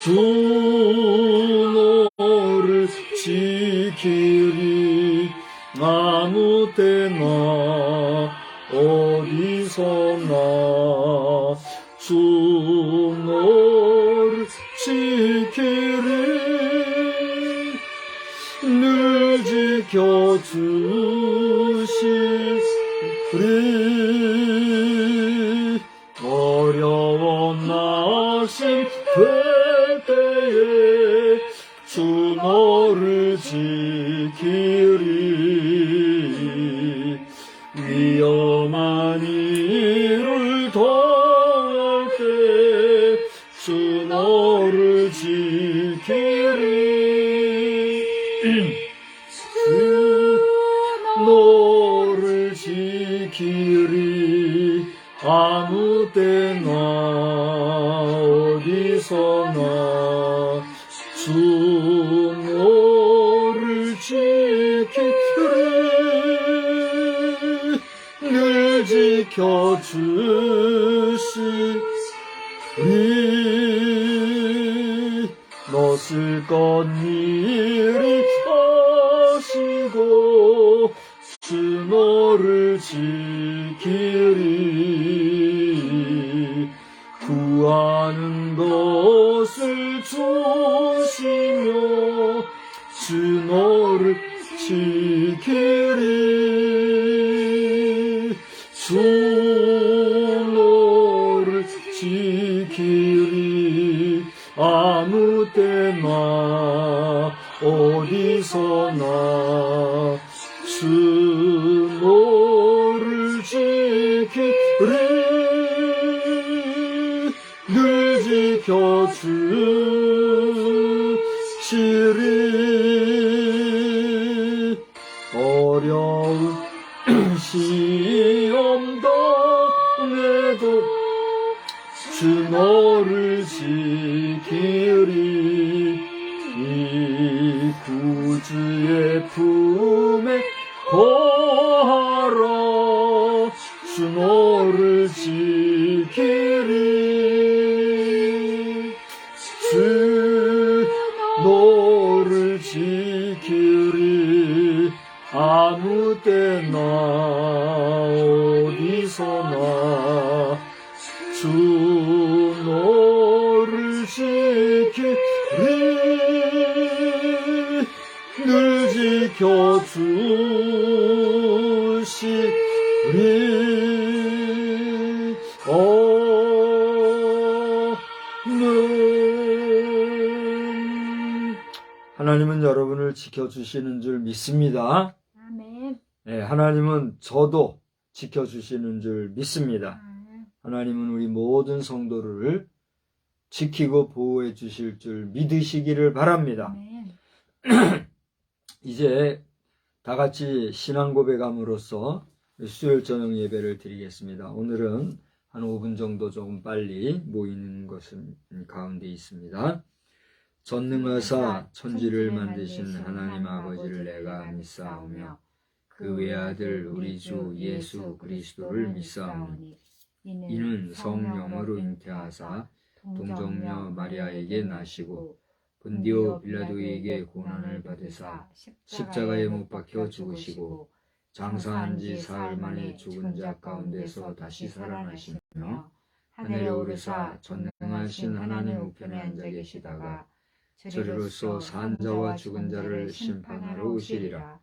주 너를 지키리. 아무 때나 어디서나 주 너를 지키리. 늘 지켜주시리. 어려운 날심 될 때에 주 너를 지키리. 위험한 일을 당할 때 주 너를 지키리. 주 너를 지키리. 아무 때나 어디서나 주 너를 지키리. 늘 지켜주시리. 넣었을 것 미리 아시고 주 너를 지키리. 구하는 것을 주시며 주 너를 지키리. 주 너를 지키리. 아무 때나 어디서나 주 너를 지키리. 늘 지켜주시리. 어려운 시험 당해도 주 너를 지키리. 이 구주의 품에 거하라. 주 너를 지키리. 주 너를 지키리. 아무 때나 어디서나 주 너를 지키리. 늘 지켜주시리. 하나님은 여러분을 지켜주시는 줄 믿습니다. 아멘. 네, 하나님은 저도 지켜주시는 줄 믿습니다. 하나님은 우리 모든 성도를 지키고 보호해 주실 줄 믿으시기를 바랍니다. 아멘. 이제 다 같이 신앙 고백함으로써 수요일 저녁 예배를 드리겠습니다. 오늘은 한 5분 정도 조금 빨리 모이는 것은 가운데 있습니다. 전능하사 천지를 만드신 하나님 아버지를 내가 믿사오며 그 외아들 우리 주 예수 그리스도를 믿사오니 이는 성령으로 잉태하사 동정녀 마리아에게 나시고 본디오 빌라도에게 고난을 받으사 십자가에 못 박혀 죽으시고 장사한 지 사흘 만에 죽은 자 가운데서 다시 살아나시며 하늘에 오르사 전능하신 하나님 우편에 앉아 계시다가 저리로서 산 자와 죽은 자를 심판하러 오시리라.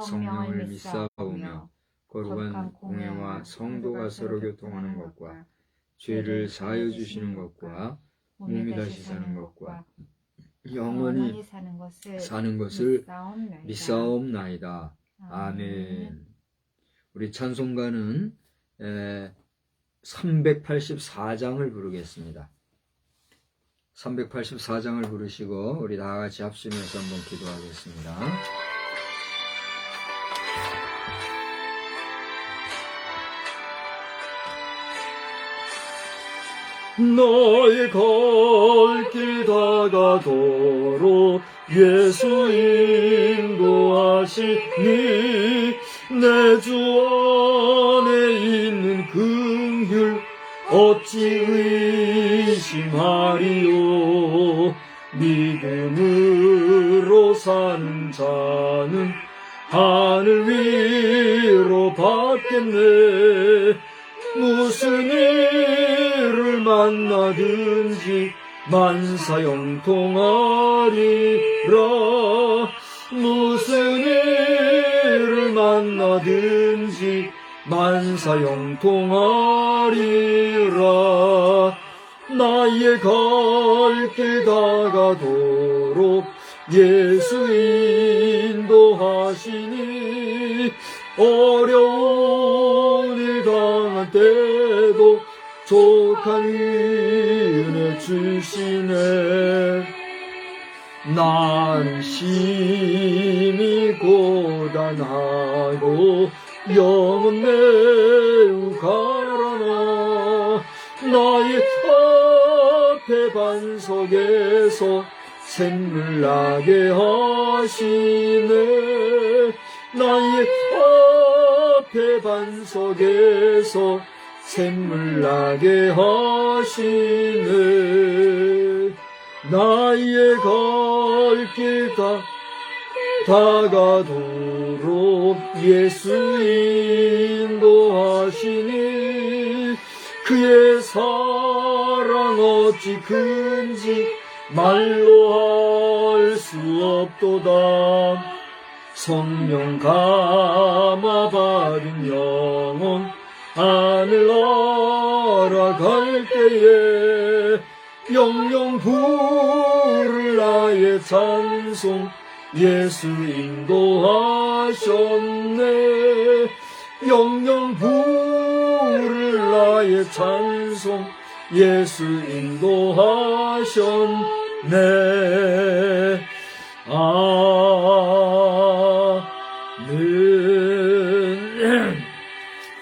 성령을 믿사오며 거룩한 공회와 성도가 서로 교통하는 것과 죄를 사하여 주시는 것과 몸이 다시 사는 것과 영원히 사는 것을 믿사옵나이다. 아멘. 우리 찬송가는 384장을 부르겠습니다. 384장을 부르시고 우리 다 같이 합심해서 한번 기도하겠습니다. 너의 갈 길 다가도록 예수 인도하시니 내 주 안에 있는 긍휼 어찌 의심하리요. 믿음으로 사는 자는 하늘 위로 받겠네. 무슨 일을 만나든지 만사형통하리라. 무슨 일을 만나든지 만사형통하리라. 나의 갈 길 다가도록 예수 인도하시니 어려운 일 당할 때도 족한 은혜 주시네. 나는 심히 고단하고 영은 매우 가라나. 나의 앞에 반석에서 샘물 나게 하시네. 나의 앞에 반석에서 샘물 나게 하시네. 나의 갈 길 다가도록 예수 인도하시니 그의 사랑 어찌 큰지 말로 할 수 없도다. 성령 감화 받은 영혼 하늘 날아갈 때에 영영 부를 나의 찬송 예수 인도하셨네. 영영 부를 나의 찬송 예수 인도하셨네. 아멘.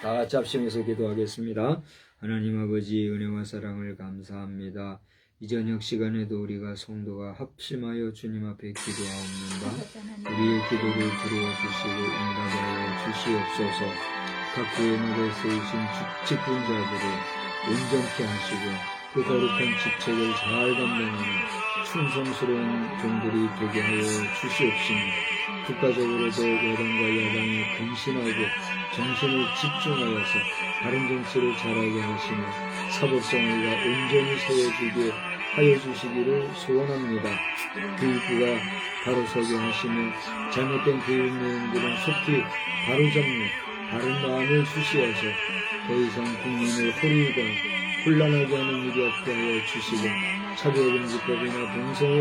다 같이 합심해서 기도하겠습니다. 하나님 아버지 은혜와 사랑을 감사합니다. 이 저녁 시간에도 우리가 성도가 합심하여 주님 앞에 기도하옵는다. 우리의 기도를 들어주시고 응답하여 주시옵소서. 각 교회마다 세우신 직분자들을 온전케 하시고 그 거룩한 직책을 잘 감당하는 충성스러운 종들이 되게 하여 주시옵시며 국가적으로도 여당과 야당이 근신하고 정신을 집중하여서 바른 정치를 잘하게 하시며 사법성의가 온전히 세워지게 하여 주시기를 소원합니다. 교육부가 바로 서게 하시며 잘못된 교육 내용들은 속히 바로잡는 바른 마음을 주시어서 더 이상 국민을 호리거나 혼란하게 하는 일이 없게 하여 주시고 차별금지법이나 동성애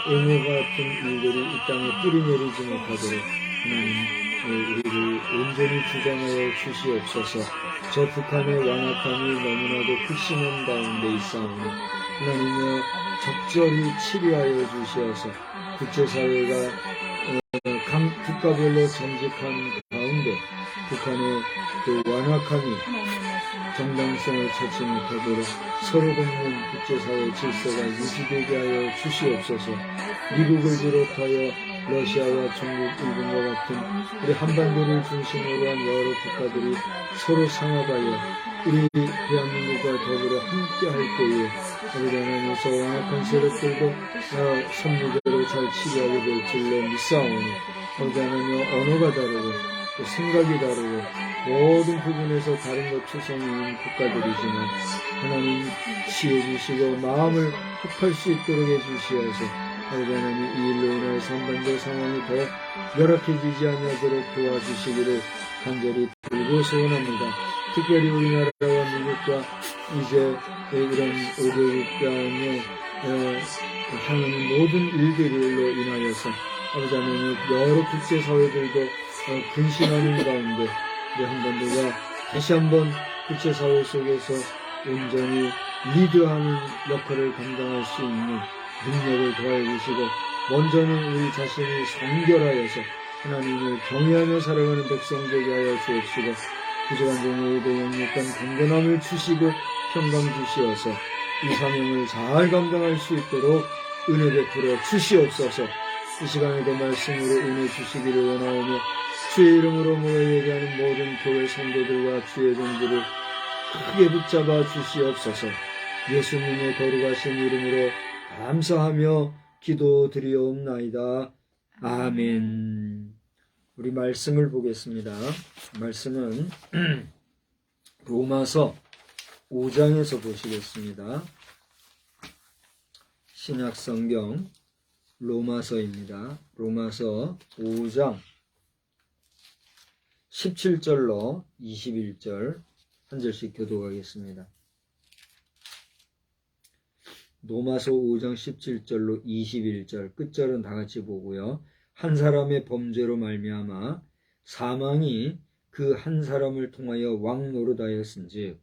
옹호 같은 일들이 이 땅에 뿌리내리지 못하도록 하나님 우리를 온전히 주장하여 주시옵소서. 저 북한의 완악함이 너무나도 극심한 가운데 있사오니 하나님의 적절히 치료하여 주시어서 국제사회가 국가별로 정직한 가운데 북한의 그 완악함이 정당성을 찾지 못하도록 서로 돕는 국제사회 질서가 유지되게 하여 주시옵소서. 미국을 비롯하여 러시아와 중국, 일본과 같은 우리 한반도를 중심으로 한 여러 국가들이 서로 상합하여 우리 대한민국과 더불어 함께할 때에 우리 하나님께서 완악한 세력들도 섭리대로 잘 치료하게 될 줄로 믿사오니 우리 하나님 언어가 다르고 생각이 다르고 모든 부분에서 다른 것 추성인 국가들이지만 하나님 지혜주시고 마음을 합할 수 있도록 해주시어서 우리 하나님 이 일로 인하여 한반도 상황이 더 열악해지지 않도록 도와주시기를 간절히 들고 소원합니다. 특별히 우리나라와 미국과 이제 이런 5개국간의 하는 모든 일들로 인하여서 아버지 하나님 여러 국제사회들도 근신하는 가운데 우리 한반도가 다시 한번 국제사회 속에서 온전히 리드하는 역할을 감당할 수 있는 능력을 더해 주시고 먼저는 우리 자신이 성결하여서 하나님을 경외하며 살아가는 백성 되게 하여 주옵시고 부족한 종에게도 영육간 강건함을 주시고 평강 주시어서 이 사명을 잘 감당할 수 있도록 은혜 베풀어 주시옵소서. 이 시간에도 말씀으로 은혜 주시기를 원하오며 주의 이름으로 모여 예배하는 모든 교회 성도들과 주의 종들을 크게 붙잡아 주시옵소서. 예수님의 거룩하신 이름으로 감사하며 기도드리옵나이다. 아멘. 우리 말씀을 보겠습니다. 말씀은 로마서 5장에서 보시겠습니다. 신약성경 로마서입니다. 로마서 5장 17절로 21절 한 절씩 교독하겠습니다. 로마서 5장 17절로 21절 끝절은 다 같이 보고요. 한 사람의 범죄로 말미암아 사망이 그 한 사람을 통하여 왕노릇하였은즉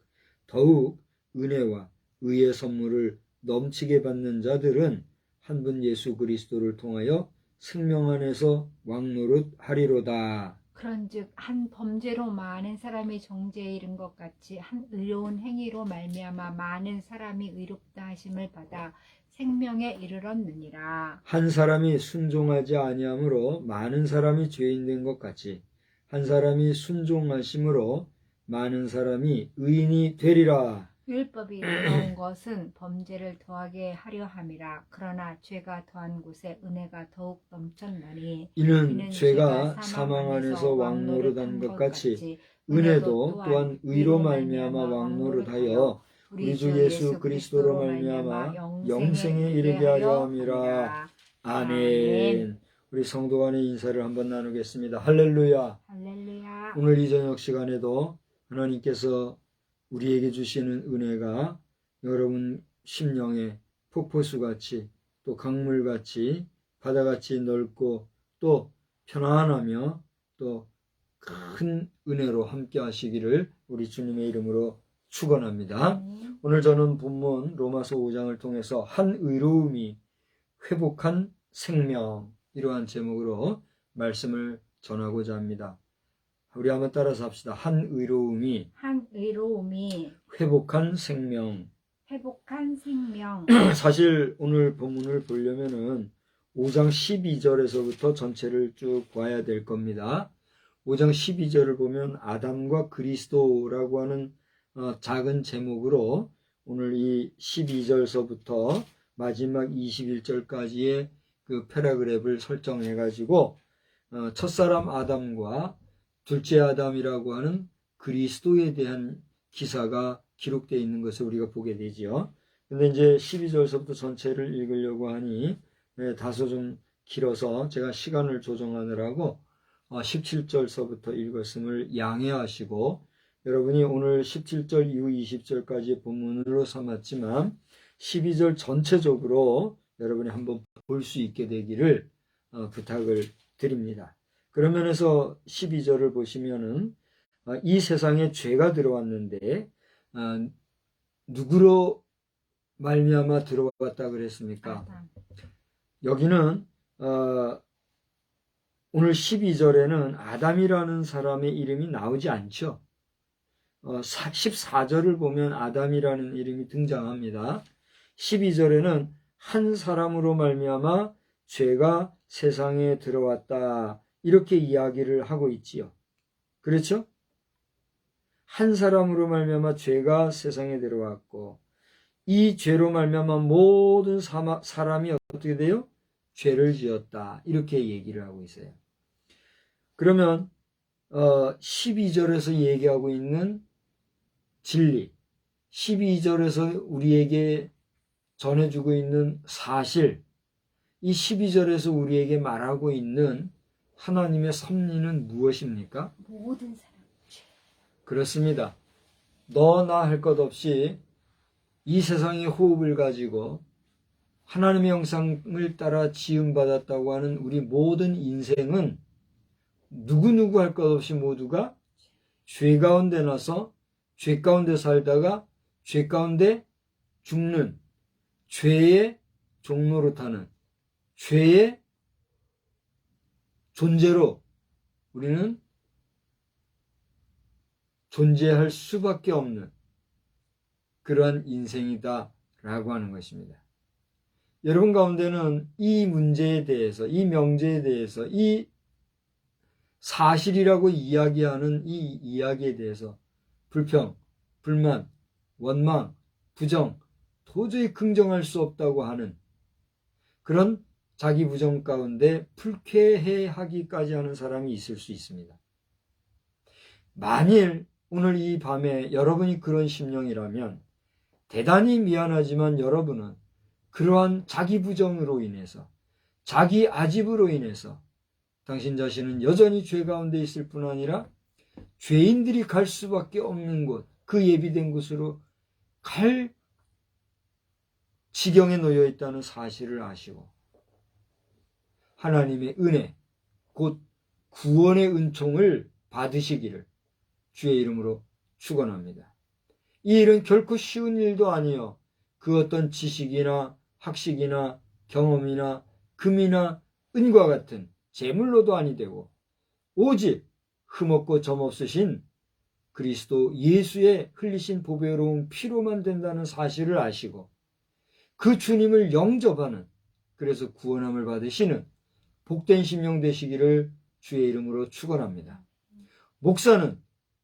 더욱 은혜와 의의 선물을 넘치게 받는 자들은 한 분 예수 그리스도를 통하여 생명 안에서 왕노릇하리로다. 그런즉 한 범죄로 많은 사람이 정죄에 이른 것 같이 한 의로운 행위로 말미암아 많은 사람이 의롭다 하심을 받아 생명에 이르렀느니라. 한 사람이 순종하지 아니함으로 많은 사람이 죄인 된 것 같이 한 사람이 순종하심으로 많은 사람이 의인이 되리라. 율법이 들어온 것은 범죄를 더하게 하려 함이라. 그러나 죄가 더한 곳에 은혜가 더욱 넘쳤나니 이는 죄가 사망 안에서 왕노릇한 것 같이 은혜도 또한 의로 말미암아 왕노릇하여 우리 주 예수 그리스도로 말미암아 영생에 이르게 하려 함이라. 아멘. 우리 성도 간의 인사를 한번 나누겠습니다. 할렐루야. 할렐루야. 오늘 이 저녁 시간에도 하나님께서 우리에게 주시는 은혜가 여러분 심령에 폭포수같이 또 강물같이 바다같이 넓고 또 편안하며 또 큰 은혜로 함께 하시기를 우리 주님의 이름으로 축원합니다. 오늘 저는 본문 로마서 5장을 통해서 한 의로움이 회복한 생명, 이러한 제목으로 말씀을 전하고자 합니다. 우리 한번 따라서 합시다. 한 의로움이 회복한 생명. 사실 오늘 본문을 보려면은 5장 12절에서부터 전체를 쭉 봐야 될 겁니다. 5장 12절을 보면 아담과 그리스도라고 하는 작은 제목으로 오늘 이 12절서부터 마지막 21절까지의 그 패러그랩을 설정해 가지고 첫사람 아담과 둘째 아담이라고 하는 그리스도에 대한 기사가 기록되어 있는 것을 우리가 보게 되죠. 근데 이제 12절서부터 전체를 읽으려고 하니 다소 좀 길어서 제가 시간을 조정하느라고 17절서부터 읽었음을 양해하시고, 여러분이 오늘 17절 이후 20절까지의 본문으로 삼았지만 12절 전체적으로 여러분이 한번 볼 수 있게 되기를 부탁을 드립니다. 그런 면에서 12절을 보시면은 이 세상에 죄가 들어왔는데 누구로 말미암아 들어왔다 그랬습니까? 여기는 오늘 12절에는 아담이라는 사람의 이름이 나오지 않죠. 14절을 보면 아담이라는 이름이 등장합니다. 12절에는 한 사람으로 말미암아 죄가 세상에 들어왔다, 이렇게 이야기를 하고 있지요. 그렇죠? 한 사람으로 말미암아 죄가 세상에 들어왔고, 이 죄로 말미암아 모든 사람이 어떻게 돼요? 죄를 지었다, 이렇게 얘기를 하고 있어요. 그러면 12절에서 얘기하고 있는 진리, 12절에서 우리에게 전해주고 있는 사실, 이 12절에서 우리에게 말하고 있는 하나님의 섭리는 무엇입니까? 모든 사람 죄. 그렇습니다. 너나 할 것 없이 이 세상의 호흡을 가지고 하나님의 형상을 따라 지음받았다고 하는 우리 모든 인생은 누구누구 할 것 없이 모두가 죄 가운데 나서 죄 가운데 살다가 죄 가운데 죽는, 죄의 종로로 타는, 죄의 존재로 우리는 존재할 수밖에 없는 그러한 인생이다 라고 하는 것입니다. 여러분 가운데는 이 문제에 대해서, 이 명제에 대해서, 이 사실이라고 이야기하는 이 이야기에 대해서 불평, 불만, 원망, 부정, 도저히 긍정할 수 없다고 하는 그런 자기 부정 가운데 불쾌해하기까지 하는 사람이 있을 수 있습니다. 만일 오늘 이 밤에 여러분이 그런 심령이라면 대단히 미안하지만 여러분은 그러한 자기 부정으로 인해서, 자기 아집으로 인해서 당신 자신은 여전히 죄 가운데 있을 뿐 아니라 죄인들이 갈 수밖에 없는 곳, 그 예비된 곳으로 갈 지경에 놓여 있다는 사실을 아시고 하나님의 은혜, 곧 구원의 은총을 받으시기를 주의 이름으로 축원합니다. 이 일은 결코 쉬운 일도 아니요, 그 어떤 지식이나 학식이나 경험이나 금이나 은과 같은 재물로도 아니 되고 오직 흠없고 점없으신 그리스도 예수의 흘리신 보배로운 피로만 된다는 사실을 아시고 그 주님을 영접하는, 그래서 구원함을 받으시는 복된 심령 되시기를 주의 이름으로 축원합니다. 목사는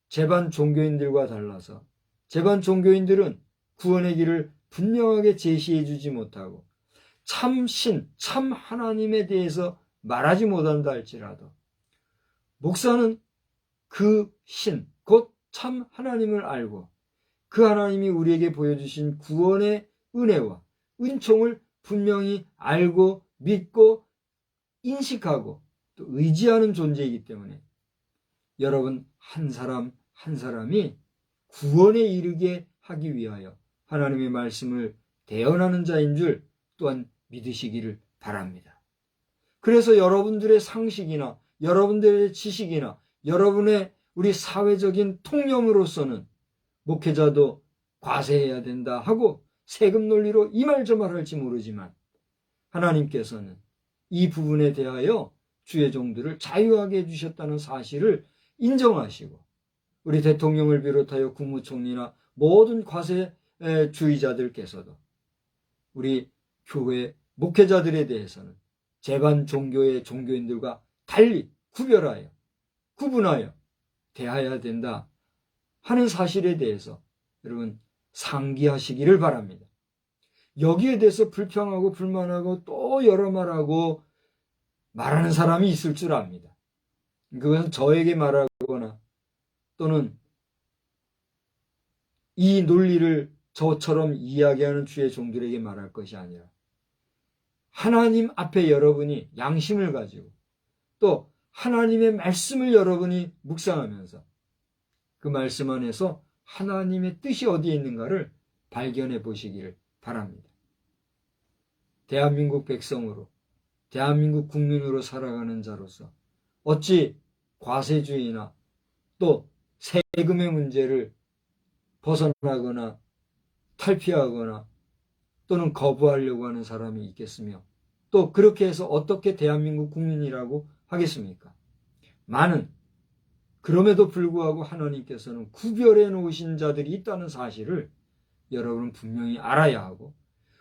제반 종교인들과 달라서 제반 종교인들은 구원의 길을 분명하게 제시해 주지 못하고 참 신, 참 하나님에 대해서 말하지 못한다 할지라도 목사는 그 신, 곧 참 하나님을 알고 그 하나님이 우리에게 보여주신 구원의 은혜와 은총을 분명히 알고 믿고 인식하고 또 의지하는 존재이기 때문에 여러분 한 사람 한 사람이 구원에 이르게 하기 위하여 하나님의 말씀을 대언하는 자인 줄 또한 믿으시기를 바랍니다. 그래서 여러분들의 상식이나 여러분들의 지식이나 여러분의 우리 사회적인 통념으로서는 목회자도 과세해야 된다 하고 세금 논리로 이 말 저 말 할지 모르지만 하나님께서는 이 부분에 대하여 주의 종들을 자유하게 해주셨다는 사실을 인정하시고 우리 대통령을 비롯하여 국무총리나 모든 과세주의자들께서도 우리 교회 목회자들에 대해서는 제반 종교의 종교인들과 달리 구별하여 구분하여 대해야 된다 하는 사실에 대해서 여러분 상기하시기를 바랍니다. 여기에 대해서 불평하고 불만하고 또 여러 말하고 말하는 사람이 있을 줄 압니다. 그것은 저에게 말하거나 또는 이 논리를 저처럼 이야기하는 주의 종들에게 말할 것이 아니라 하나님 앞에 여러분이 양심을 가지고 또 하나님의 말씀을 여러분이 묵상하면서 그 말씀 안에서 하나님의 뜻이 어디에 있는가를 발견해 보시기를 바랍니다. 대한민국 백성으로 대한민국 국민으로 살아가는 자로서 어찌 과세주의나 또 세금의 문제를 벗어나거나 탈피하거나 또는 거부하려고 하는 사람이 있겠으며 또 그렇게 해서 어떻게 대한민국 국민이라고 하겠습니까? 많은 그럼에도 불구하고 하나님께서는 구별해 놓으신 자들이 있다는 사실을 여러분은 분명히 알아야 하고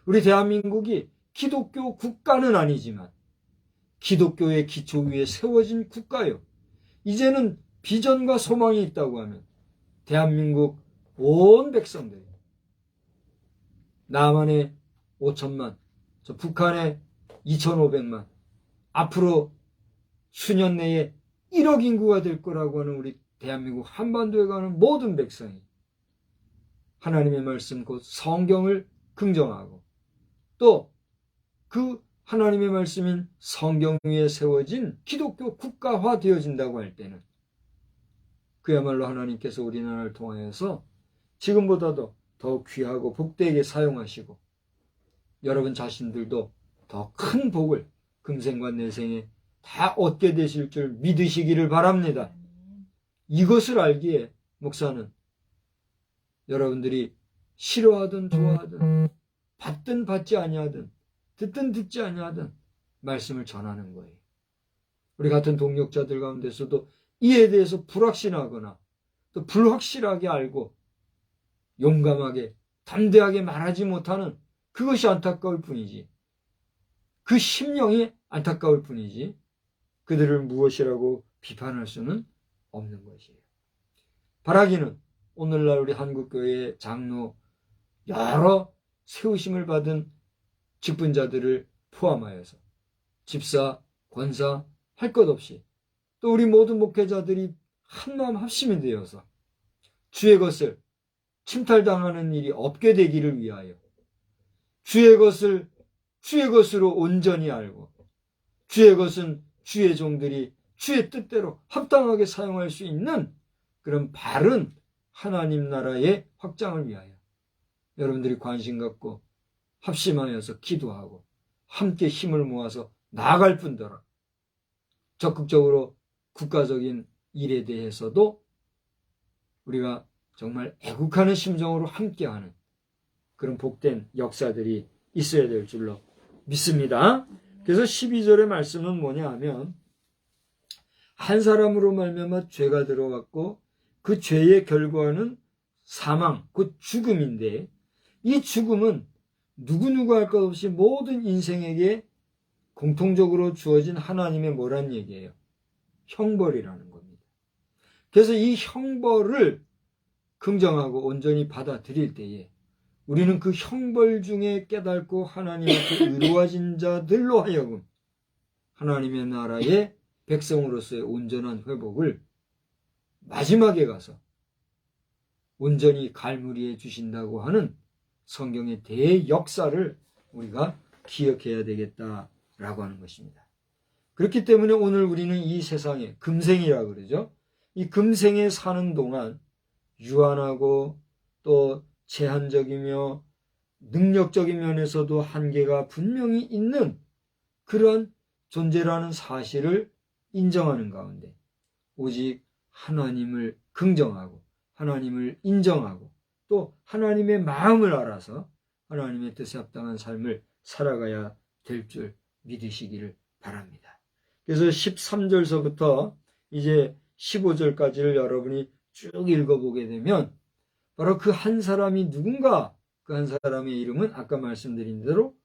우리 대한민국이 기독교 국가는 아니지만 기독교의 기초 위에 세워진 국가요. 이제는 비전과 소망이 있다고 하면 대한민국 온 백성들이 남한의 5천만, 저 북한의 2,500만, 앞으로 수년 내에 1억 인구가 될 거라고 하는 우리 대한민국 한반도에 가는 모든 백성이 하나님의 말씀 곧 성경을 긍정하고 또 그 하나님의 말씀인 성경 위에 세워진 기독교 국가화 되어진다고 할 때는 그야말로 하나님께서 우리나라를 통하여서 지금보다도 더 귀하고 복되게 사용하시고 여러분 자신들도 더 큰 복을 금생과 내생에 다 얻게 되실 줄 믿으시기를 바랍니다. 이것을 알기에 목사는 여러분들이 싫어하든 좋아하든 받든 받지 아니하든 듣든 듣지 아니하든 말씀을 전하는 거예요. 우리 같은 동역자들 가운데서도 이에 대해서 불확신하거나 또 불확실하게 알고 용감하게 담대하게 말하지 못하는 그것이 안타까울 뿐이지 그 심령이 안타까울 뿐이지 그들을 무엇이라고 비판할 수는 없는 것이에요. 바라기는 오늘날 우리 한국교회의 장로 여러 세우심을 받은 직분자들을 포함하여서 집사, 권사 할 것 없이 또 우리 모든 목회자들이 한마음 합심이 되어서 주의 것을 침탈당하는 일이 없게 되기를 위하여 주의 것을 주의 것으로 온전히 알고 주의 것은 주의 종들이 주의 뜻대로 합당하게 사용할 수 있는 그런 바른 하나님 나라의 확장을 위하여 여러분들이 관심 갖고 합심하여서 기도하고 함께 힘을 모아서 나아갈 뿐더러 적극적으로 국가적인 일에 대해서도 우리가 정말 애국하는 심정으로 함께하는 그런 복된 역사들이 있어야 될 줄로 믿습니다. 그래서 12절의 말씀은 뭐냐 하면 한 사람으로 말미암아 죄가 들어왔고 그 죄의 결과는 사망, 곧 죽음인데 이 죽음은 누구누구 할 것 없이 모든 인생에게 공통적으로 주어진 하나님의 뭐란 얘기예요? 형벌이라는 겁니다. 그래서 이 형벌을 긍정하고 온전히 받아들일 때에 우리는 그 형벌 중에 깨닫고 하나님 앞에 의로워진 자들로 하여금 하나님의 나라의 백성으로서의 온전한 회복을 마지막에 가서 온전히 갈무리해 주신다고 하는 성경의 대역사를 우리가 기억해야 되겠다라고 하는 것입니다. 그렇기 때문에 오늘 우리는 이 세상에 금생이라고 그러죠. 이 금생에 사는 동안 유한하고 또 제한적이며 능력적인 면에서도 한계가 분명히 있는 그러한 존재라는 사실을 인정하는 가운데 오직 하나님을 긍정하고 하나님을 인정하고 또 하나님의 마음을 알아서 하나님의 뜻에 합당한 삶을 살아가야 될 줄 믿으시기를 바랍니다. 그래서 13절서부터 이제 15절까지를 여러분이 쭉 읽어보게 되면 바로 그 한 사람이 누군가, 그 한 사람의 이름은 아까 말씀드린 대로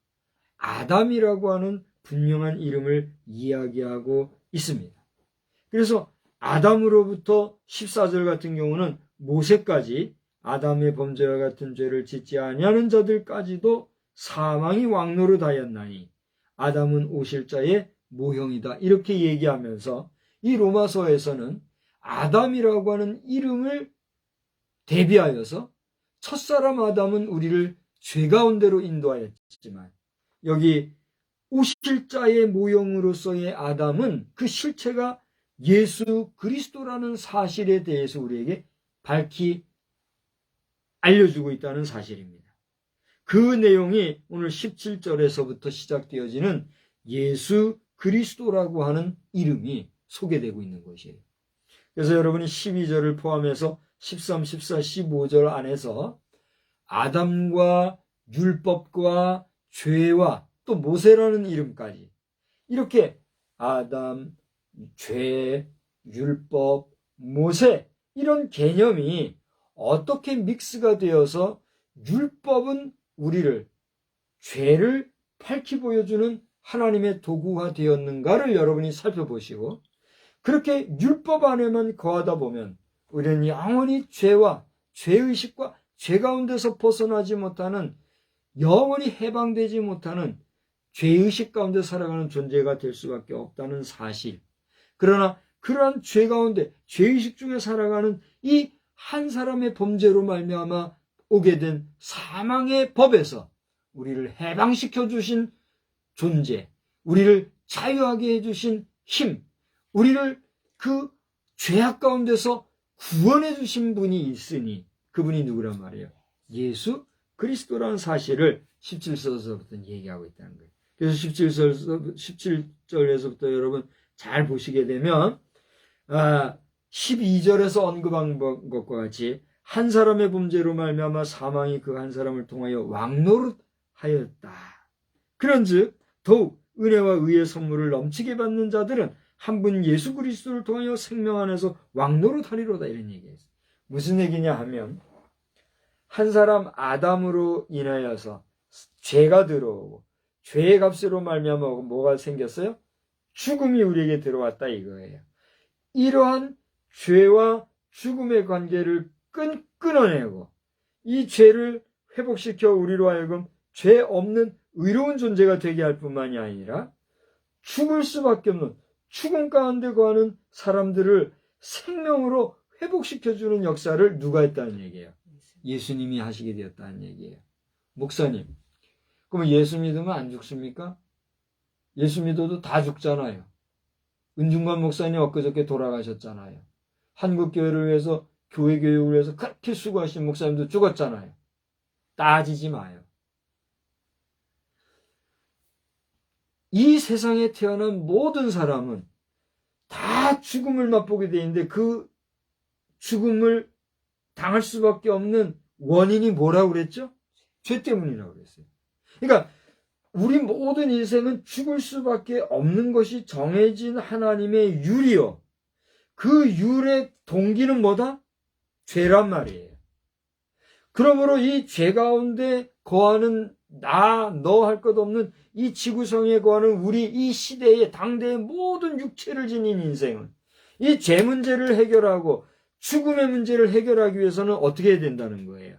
아담이라고 하는 분명한 이름을 이야기하고 있습니다. 그래서 아담으로부터 14절 같은 경우는 모세까지 아담의 범죄와 같은 죄를 짓지 아니하는 자들까지도 사망이 왕노릇하였나니 아담은 오실 자의 모형이다. 이렇게 얘기하면서 이 로마서에서는 아담이라고 하는 이름을 대비하여서 첫사람 아담은 우리를 죄 가운데로 인도하였지만 여기 오실 자의 모형으로서의 아담은 그 실체가 예수 그리스도라는 사실에 대해서 우리에게 밝히 알려주고 있다는 사실입니다. 그 내용이 오늘 17절에서부터 시작되어지는 예수 그리스도라고 하는 이름이 소개되고 있는 것이에요. 그래서 여러분이 12절을 포함해서 13, 14, 15절 안에서 아담과 율법과 죄와 또 모세라는 이름까지 이렇게 아담, 죄, 율법, 모세 이런 개념이 어떻게 믹스가 되어서 율법은 우리를 죄를 밝히 보여주는 하나님의 도구가 되었는가를 여러분이 살펴보시고 그렇게 율법 안에만 거하다 보면 우리는 영원히 죄와 죄의식과 죄 가운데서 벗어나지 못하는 영원히 해방되지 못하는 죄의식 가운데 살아가는 존재가 될 수밖에 없다는 사실. 그러나 그러한 죄 가운데 죄의식 중에 살아가는 이 한 사람의 범죄로 말미암아 오게 된 사망의 법에서 우리를 해방시켜 주신 존재, 우리를 자유하게 해주신 힘, 우리를 그 죄악 가운데서 구원해 주신 분이 있으니 그분이 누구란 말이에요? 예수 그리스도라는 사실을 17절에서부터 얘기하고 있다는 거예요. 그래서 17절에서부터 여러분 잘 보시게 되면 12절에서 언급한 것과 같이 한 사람의 범죄로 말미암아 사망이 그 한 사람을 통하여 왕노릇하였다. 그런즉 더욱 은혜와 의의 선물을 넘치게 받는 자들은 한 분 예수 그리스도를 통하여 생명 안에서 왕노릇하리로다 이런 얘기예요. 무슨 얘기냐 하면 한 사람 아담으로 인하여서 죄가 들어오고 죄의 값으로 말미암아 뭐가 생겼어요? 죽음이 우리에게 들어왔다 이거예요. 이러한 죄와 죽음의 관계를 끊어내고 이 죄를 회복시켜 우리로 하여금 죄 없는 의로운 존재가 되게 할 뿐만이 아니라 죽을 수밖에 없는 죽음 가운데 거하는 사람들을 생명으로 회복시켜주는 역사를 누가 했다는 얘기예요? 예수님이 하시게 되었다는 얘기예요. 목사님, 그러면 예수 믿으면 안 죽습니까? 예수 믿어도 다 죽잖아요. 은중관 목사님 엊그저께 돌아가셨잖아요. 한국교회를 위해서, 교회 교육을 위해서 그렇게 수고하신 목사님도 죽었잖아요. 따지지 마요. 이 세상에 태어난 모든 사람은 다 죽음을 맛보게 되어 있는데 그 죽음을 당할 수밖에 없는 원인이 뭐라고 그랬죠? 죄 때문이라고 그랬어요. 그러니까 우리 모든 인생은 죽을 수밖에 없는 것이 정해진 하나님의 율이요. 그 율의 동기는 뭐다? 죄란 말이에요. 그러므로 이 죄 가운데 거하는 나, 너 할 것 없는 이 지구성에 거하는 우리 이 시대의 당대의 모든 육체를 지닌 인생은 이 죄 문제를 해결하고 죽음의 문제를 해결하기 위해서는 어떻게 해야 된다는 거예요?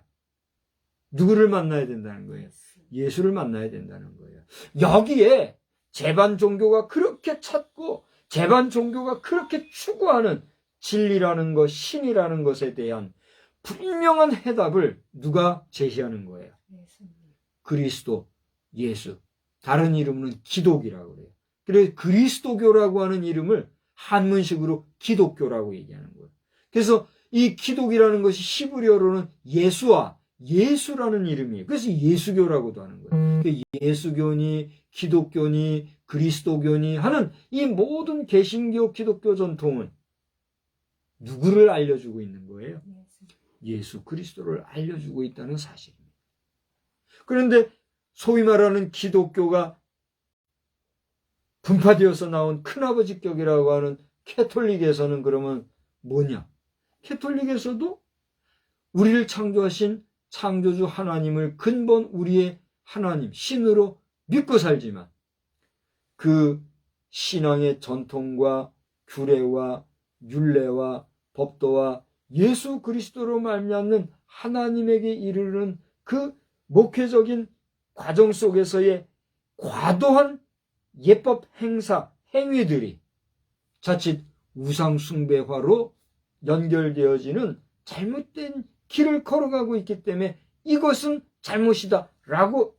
누구를 만나야 된다는 거예요? 예수를 만나야 된다는 거예요. 여기에 제반 종교가 그렇게 찾고 제반 종교가 그렇게 추구하는 진리라는 것, 신이라는 것에 대한 분명한 해답을 누가 제시하는 거예요? 그리스도, 예수. 다른 이름은 기독이라고 그래요. 그래서 그리스도교라고 하는 이름을 한문식으로 기독교라고 얘기하는 거예요. 그래서 이 기독이라는 것이 히브리어로는 예수와 예수라는 이름이에요. 그래서 예수교라고도 하는 거예요. 예수교니 기독교니 그리스도교니 하는 이 모든 개신교 기독교 전통은 누구를 알려주고 있는 거예요? 예수 그리스도를 알려주고 있다는 사실입니다. 그런데 소위 말하는 기독교가 분파되어서 나온 큰아버지격이라고 하는 캐톨릭에서는 그러면 뭐냐? 캐톨릭에서도 우리를 창조하신 창조주 하나님을 근본 우리의 하나님, 신으로 믿고 살지만 그 신앙의 전통과 규례와 율례와 법도와 예수 그리스도로 말미암는 하나님에게 이르는 그 목회적인 과정 속에서의 과도한 예법 행사, 행위들이 자칫 우상숭배화로 연결되어지는 잘못된 길을 걸어가고 있기 때문에 이것은 잘못이다 라고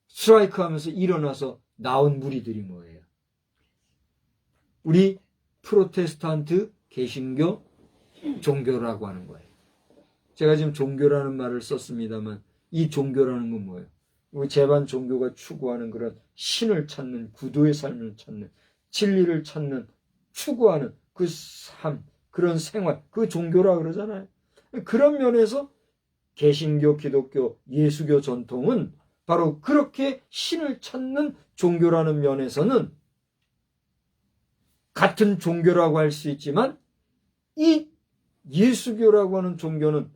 스트라이크하면서 일어나서 나온 무리들이 뭐예요? 우리 프로테스탄트 개신교 종교라고 하는 거예요. 제가 지금 종교라는 말을 썼습니다만 이 종교라는 건 뭐예요? 우리 제반 종교가 추구하는 그런 신을 찾는, 구도의 삶을 찾는, 진리를 찾는, 추구하는 그 삶, 그런 생활, 그 종교라 그러잖아요. 그런 면에서 개신교, 기독교, 예수교 전통은 바로 그렇게 신을 찾는 종교라는 면에서는 같은 종교라고 할 수 있지만 이 예수교라고 하는 종교는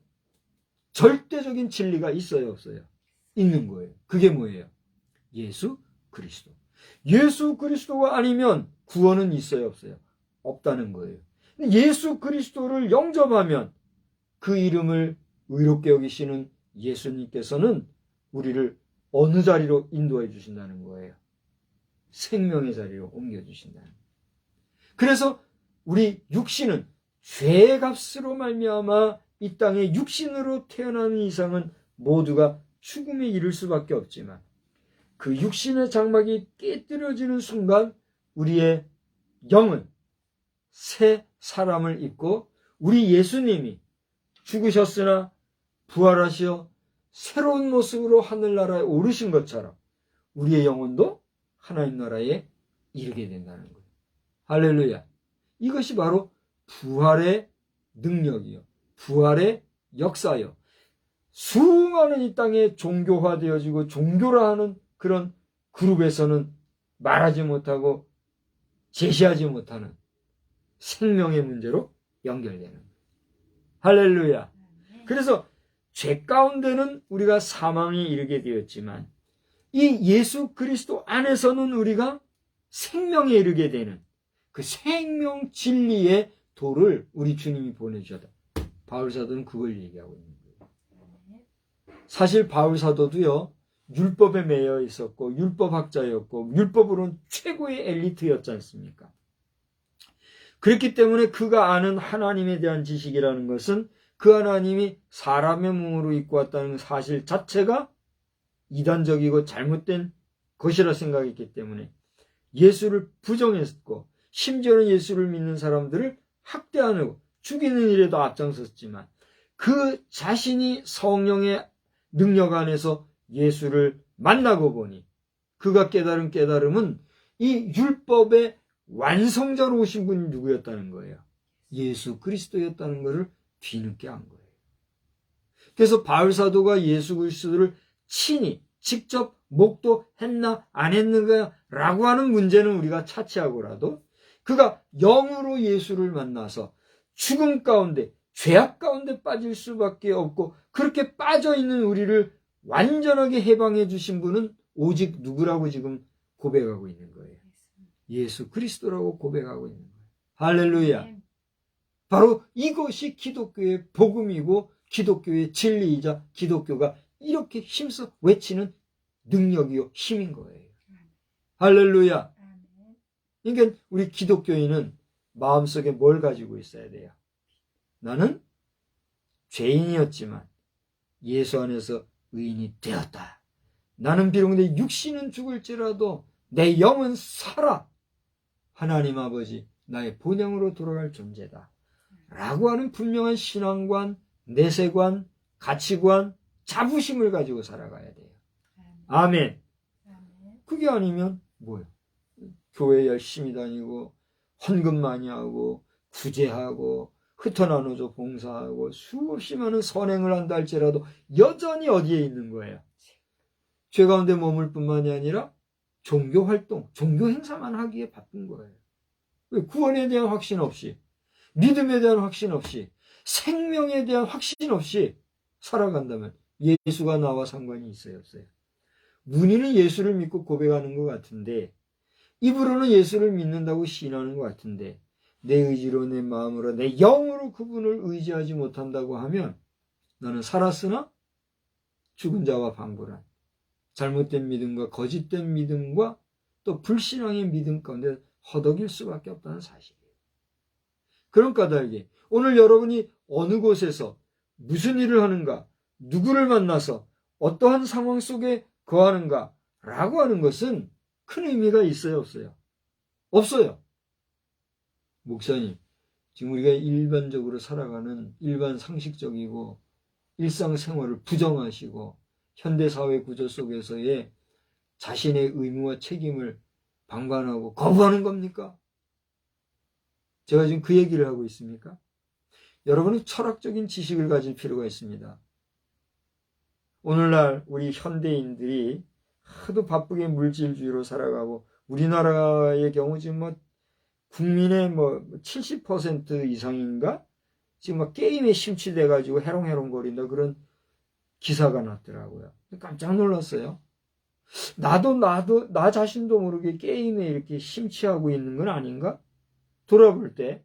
절대적인 진리가 있어요, 없어요? 있는 거예요. 그게 뭐예요? 예수 그리스도. 예수 그리스도가 아니면 구원은 있어요, 없어요? 없다는 거예요. 예수 그리스도를 영접하면 그 이름을 의롭게 여기시는 예수님께서는 우리를 어느 자리로 인도해 주신다는 거예요? 생명의 자리로 옮겨 주신다는 거예요. 그래서 우리 육신은 죄의 값으로 말미암아 이 땅에 육신으로 태어나는 이상은 모두가 죽음에 이를 수밖에 없지만 그 육신의 장막이 깨뜨려지는 순간 우리의 영은 새 사람을 입고 우리 예수님이 죽으셨으나 부활하시어 새로운 모습으로 하늘나라에 오르신 것처럼 우리의 영혼도 하나님 나라에 이르게 된다는 거예요. 할렐루야. 이것이 바로 부활의 능력이요, 부활의 역사요. 수많은 이 땅에 종교화되어지고 종교라 하는 그런 그룹에서는 말하지 못하고 제시하지 못하는 생명의 문제로 연결되는 거예요. 할렐루야. 그래서 죄 가운데는 우리가 사망에 이르게 되었지만 이 예수 그리스도 안에서는 우리가 생명에 이르게 되는 그 생명 진리의 도를 우리 주님이 보내주셨다. 바울 사도는 그걸 얘기하고 있는 거예요. 사실 바울 사도도요, 율법에 매여 있었고 율법학자였고 율법으로는 최고의 엘리트였지 않습니까? 그렇기 때문에 그가 아는 하나님에 대한 지식이라는 것은 그 하나님이 사람의 몸으로 입고 왔다는 사실 자체가 이단적이고 잘못된 것이라 생각했기 때문에 예수를 부정했고 심지어는 예수를 믿는 사람들을 학대하고 죽이는 일에도 앞장섰지만 그 자신이 성령의 능력 안에서 예수를 만나고 보니 그가 깨달은 깨달음은 이 율법의 완성자로 오신 분이 누구였다는 거예요. 예수 그리스도였다는 것을 뒤늦게 안 거예요. 그래서 바울 사도가 예수 그리스도를 친히 직접 목도했나 안 했는가 라고 하는 문제는 우리가 차치하고라도 그가 영으로 예수를 만나서 죽음 가운데 죄악 가운데 빠질 수밖에 없고 그렇게 빠져있는 우리를 완전하게 해방해 주신 분은 오직 누구라고 지금 고백하고 있는 거예요. 예수 그리스도라고 고백하고 있는 거예요. 할렐루야. 바로 이것이 기독교의 복음이고 기독교의 진리이자 기독교가 이렇게 힘써 외치는 능력이요 힘인 거예요. 할렐루야. 그러니까 우리 기독교인은 마음속에 뭘 가지고 있어야 돼요? 나는 죄인이었지만 예수 안에서 의인이 되었다. 나는 비록 내 육신은 죽을지라도 내 영은 살아. 하나님 아버지 나의 본향으로 돌아갈 존재다. 라고 하는 분명한 신앙관, 내세관, 가치관, 자부심을 가지고 살아가야 돼요. 아멘. 그게 아니면 뭐예요? 교회 열심히 다니고 헌금 많이 하고 구제하고 흩어나눠줘 봉사하고 수없이 많은 선행을 한다 할지라도 여전히 어디에 있는 거예요? 죄 가운데 머물 뿐만이 아니라 종교활동, 종교 행사만 하기에 바쁜 거예요. 구원에 대한 확신 없이, 믿음에 대한 확신 없이, 생명에 대한 확신 없이 살아간다면 예수가 나와 상관이 있어요, 없어요? 문의는 예수를 믿고 고백하는 것 같은데 입으로는 예수를 믿는다고 시인하는 것 같은데 내 의지로 내 마음으로 내 영으로 그분을 의지하지 못한다고 하면 나는 살았으나 죽은 자와 방불한 잘못된 믿음과 거짓된 믿음과 또 불신앙의 믿음 가운데 허덕일 수밖에 없다는 사실이에요. 그런 까닭에 오늘 여러분이 어느 곳에서 무슨 일을 하는가, 누구를 만나서 어떠한 상황 속에 거하는가 라고 하는 것은 큰 의미가 있어요, 없어요? 없어요. 목사님, 지금 우리가 일반적으로 살아가는 일반 상식적이고 일상생활을 부정하시고 현대사회 구조 속에서의 자신의 의무와 책임을 방관하고 거부하는 겁니까? 제가 지금 그 얘기를 하고 있습니까? 여러분은 철학적인 지식을 가질 필요가 있습니다. 오늘날 우리 현대인들이 하도 바쁘게 물질주의로 살아가고 우리나라의 경우 지금 국민의 70% 이상인가? 지금 게임에 심취돼가지고 해롱해롱거린다 그런 기사가 났더라고요. 깜짝 놀랐어요. 나 자신도 모르게 게임에 이렇게 심취하고 있는 건 아닌가? 돌아볼 때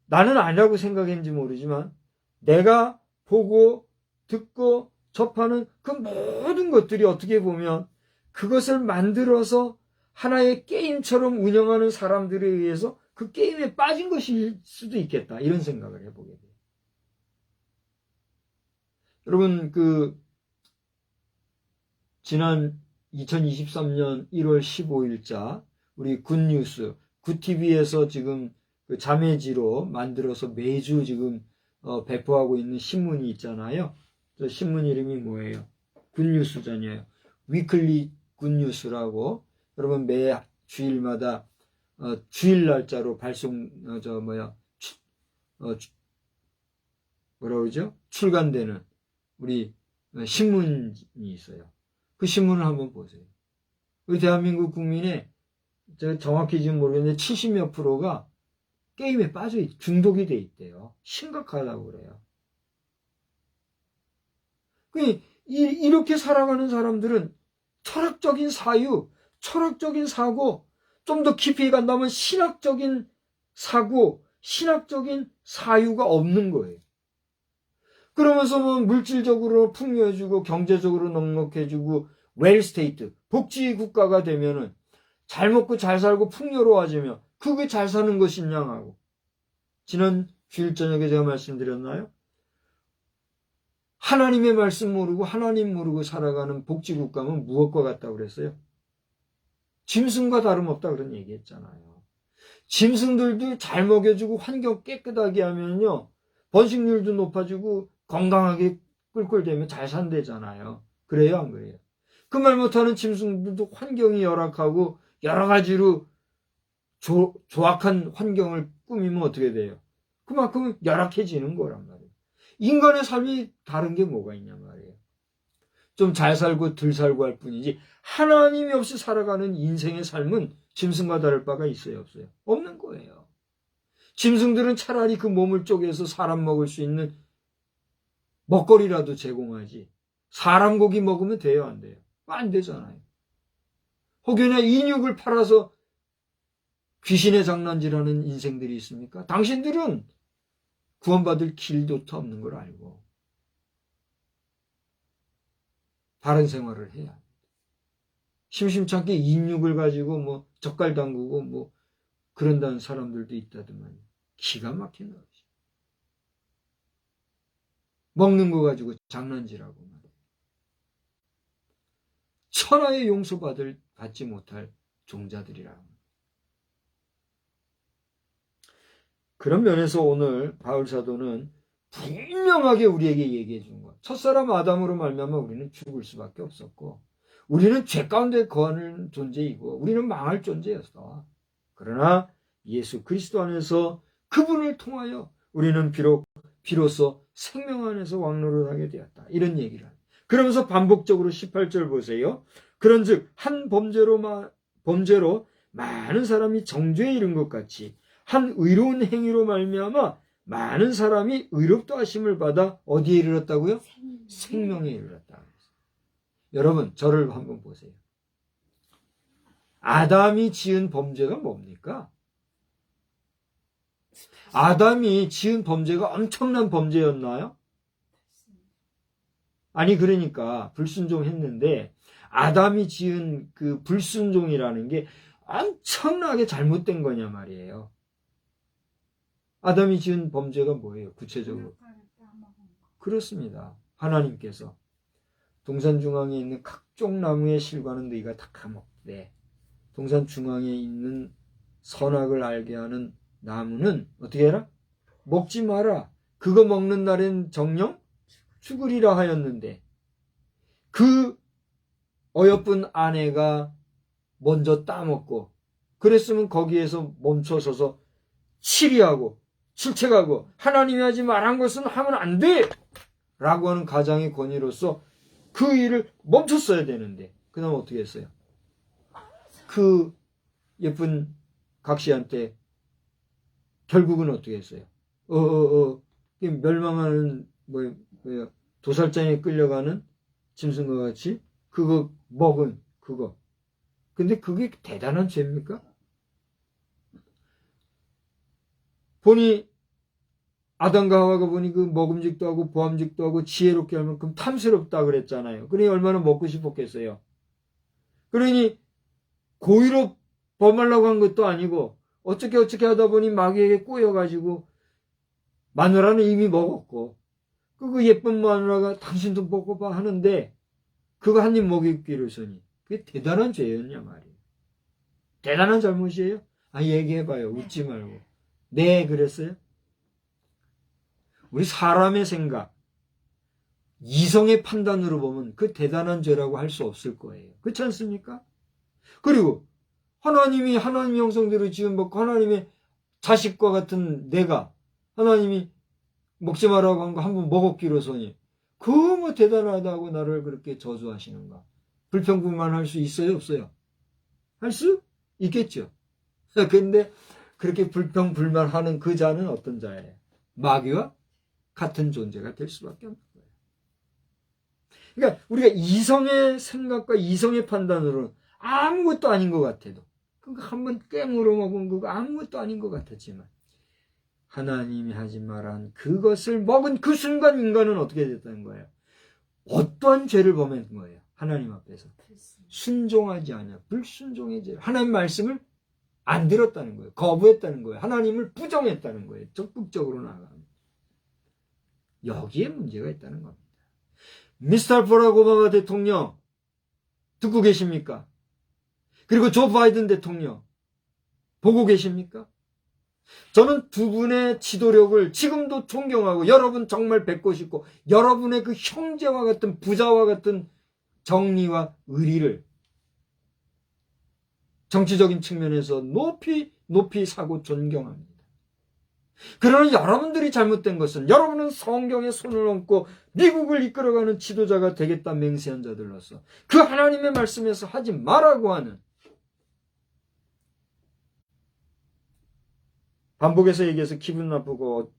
나는 아니라고 생각했는지 모르지만 내가 보고 듣고 접하는 그 모든 것들이 어떻게 보면 그것을 만들어서 하나의 게임처럼 운영하는 사람들에 의해서 그 게임에 빠진 것일 수도 있겠다. 이런 생각을 해보게 돼요. 여러분, 지난 2023년 1월 15일자 우리 굿뉴스, 굿TV에서 지금 그 자매지로 만들어서 매주 지금 배포하고 있는 신문이 있잖아요. 저 신문 이름이 뭐예요? 굿뉴스잖아요. 위클리 굿뉴스라고 여러분 매 주일마다 주일 날짜로 발송 뭐라 그러죠? 출간되는 우리 신문이 있어요. 그 신문을 한번 보세요. 우리 대한민국 국민의 제가 정확히 지금 모르겠는데 70몇 프로가 게임에 빠져 중독이 돼 있대요. 심각하다고 그래요. 이렇게 살아가는 사람들은 철학적인 사유, 철학적인 사고, 좀 더 깊이 간다면 신학적인 사고, 신학적인 사유가 없는 거예요. 그러면서 뭐 물질적으로 풍요해지고 경제적으로 넉넉해지고 웰스테이트, 복지 국가가 되면은 잘 먹고 잘 살고 풍요로워지며 그게 잘 사는 것이냐 하고. 지난 주일 저녁에 제가 말씀드렸나요? 하나님의 말씀 모르고 하나님 모르고 살아가는 복지 국가는 무엇과 같다고 그랬어요? 짐승과 다름없다 그런 얘기했잖아요. 짐승들도 잘 먹여주고 환경 깨끗하게 하면요, 번식률도 높아지고 건강하게 꿀꿀대면 잘 산대잖아요. 그래요, 안 그래요? 그 말 못하는 짐승들도 환경이 열악하고 여러 가지로 조악한 환경을 꾸미면 어떻게 돼요? 그만큼 열악해지는 거란 말이에요. 인간의 삶이 다른 게 뭐가 있냐 말이에요. 좀 잘 살고 덜 살고 할 뿐이지 하나님이 없이 살아가는 인생의 삶은 짐승과 다를 바가 있어요, 없어요? 없는 거예요. 짐승들은 차라리 그 몸을 쪼개서 사람 먹을 수 있는 먹거리라도 제공하지. 사람 고기 먹으면 돼요, 안 돼요? 안 되잖아요. 혹여나 인육을 팔아서 귀신의 장난질하는 인생들이 있습니까? 당신들은 구원받을 길도터 없는 걸 알고 바른 생활을 해야 합니다. 심심찮게 인육을 가지고 뭐 젓갈 담그고 뭐 그런다는 사람들도 있다더만 기가 막힌 것이. 먹는 거 가지고 장난질하고 말이에요. 천하의 받지 못할 종자들이라고. 그런 면에서 오늘 바울 사도는 분명하게 우리에게 얘기해 준 것. 첫사람 아담으로 말미암아 우리는 죽을 수밖에 없었고 우리는 죄 가운데 거하는 존재이고 우리는 망할 존재였어. 그러나 예수 그리스도 안에서 그분을 통하여 우리는 비로소 생명 안에서 왕노릇하게 되었다. 이런 얘기를 합니다. 그러면서 반복적으로 18절 보세요. 그런즉 한 범죄로 많은 사람이 정죄에 이른 것 같이 한 의로운 행위로 말미암아 많은 사람이 의롭다 하심을 받아 어디에 이르렀다고요? 생명에 이르렀다. 여러분 저를 한번 보세요. 아담이 지은 범죄가 뭡니까? 아담이 지은 범죄가 엄청난 범죄였나요? 아니 그러니까 불순종했는데 아담이 지은 그 불순종이라는 게 엄청나게 잘못된 거냐 말이에요. 아담이 지은 범죄가 뭐예요? 구체적으로. 그렇습니다. 하나님께서 동산 중앙에 있는 각종 나무의 실과는 너희가 다 까먹되 동산 중앙에 있는 선악을 알게 하는 나무는 어떻게 해라? 먹지 마라. 그거 먹는 날엔 정령 죽으리라 하였는데 그 어여쁜 아내가 먼저 따먹고 그랬으면 거기에서 멈춰서서 치리하고 출첵하고 하나님이 하지 말한 것은 하면 안 돼! 라고 하는 가장의 권위로서 그 일을 멈췄어야 되는데 그 다음 어떻게 했어요? 그 예쁜 각시한테 결국은 어떻게 했어요? 멸망하는 도살장에 끌려가는 짐승과 같이 그거 먹은 그거. 근데 그게 대단한 죄입니까? 보니 아담과 하와가 보니 그 먹음직도 하고 보암직도 하고 지혜롭게 할 만큼 탐스럽다 그랬잖아요. 그러니 얼마나 먹고 싶었겠어요. 그러니 고의로 범하려고 한 것도 아니고 어떻게 하다 보니 마귀에게 꼬여가지고 마누라는 이미 먹었고 그 예쁜 마누라가 당신도 먹어봐 하는데 그거 한 입 먹이기로서니 그게 대단한 죄였냐 말이에요. 대단한 잘못이에요? 얘기해봐요. 웃지 말고. 네, 그랬어요? 우리 사람의 생각, 이성의 판단으로 보면 그 대단한 죄라고 할 수 없을 거예요. 그렇지 않습니까? 그리고 하나님이 하나님 형상대로 지은 것, 하나님의 자식과 같은 내가 하나님이 먹지 말라고 한 거 한번 먹었기로서니 그거 뭐 대단하다고 나를 그렇게 저주하시는가? 불평불만할 수 있어요, 없어요? 할 수 있겠죠. 근데 그렇게 불평불만하는 그 자는 어떤 자예요? 마귀와 같은 존재가 될 수밖에 없는 거예요. 그러니까 우리가 이성의 생각과 이성의 판단으로는 아무것도 아닌 것 같아도 그거 한번 깨물어 먹은 그거 아무것도 아닌 것 같았지만 하나님이 하지 말한 그것을 먹은 그 순간 인간은 어떻게 됐다는 거예요? 어떠한 죄를 범한 거예요? 하나님 앞에서 순종하지 않아 불순종의 죄. 하나님 말씀을 안 들었다는 거예요. 거부했다는 거예요. 하나님을 부정했다는 거예요. 적극적으로 나아갑니다. 여기에 문제가 있다는 겁니다. 미스터 버락 오바마 대통령 듣고 계십니까? 그리고 조 바이든 대통령 보고 계십니까? 저는 두 분의 지도력을 지금도 존경하고 여러분 정말 뵙고 싶고 여러분의 그 형제와 같은 부자와 같은 정리와 의리를 정치적인 측면에서 높이 사고 존경합니다. 그러나 여러분들이 잘못된 것은 여러분은 성경에 손을 얹고 미국을 이끌어가는 지도자가 되겠다 맹세한 자들로서 그 하나님의 말씀에서 하지 말라고 하는 반복해서 얘기해서 기분 나쁘고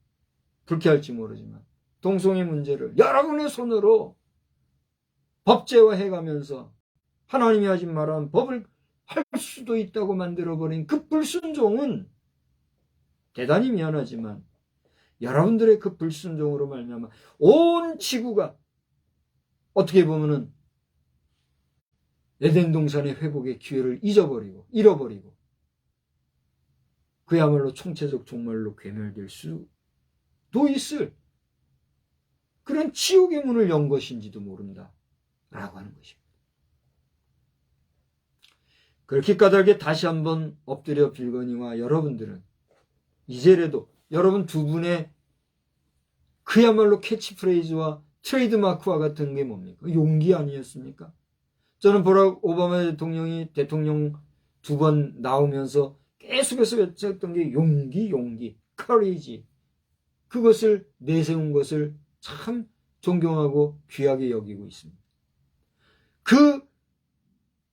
불쾌할지 모르지만 동성애 문제를 여러분의 손으로 법제화해가면서 하나님이 하지 말한 법을 할 수도 있다고 만들어버린 그 불순종은 대단히 미안하지만 여러분들의 그 불순종으로 말미암아 온 지구가 어떻게 보면은 에덴 동산의 회복의 기회를 잃어버리고 그야말로 총체적 종말로 괴멸될 수도 있을 그런 지옥의 문을 연 것인지도 모른다 라고 하는 것입니다. 그렇게 까닭에 다시 한번 엎드려 빌거니와 여러분들은 이제라도 여러분 두 분의 그야말로 캐치프레이즈와 트레이드마크와 같은 게 뭡니까? 용기 아니었습니까? 저는 버락 오바마 대통령이 대통령 두 번 나오면서 계속해서 외쳤던 게 용기, 커리지. 그것을 내세운 것을 참 존경하고 귀하게 여기고 있습니다. 그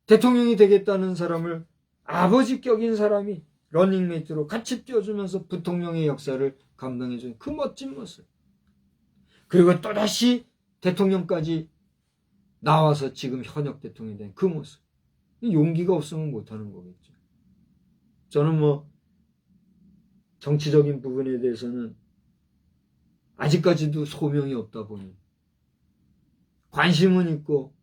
대통령이 되겠다는 사람을 아버지격인 사람이 러닝메이트로 같이 뛰어주면서 부통령의 역사를 감당해주는 그 멋진 모습. 그리고 또다시 대통령까지 나와서 지금 현역 대통령이 된 그 모습. 용기가 없으면 못하는 거겠죠. 저는 정치적인 부분에 대해서는 아직까지도 소명이 없다 보니 관심은 있고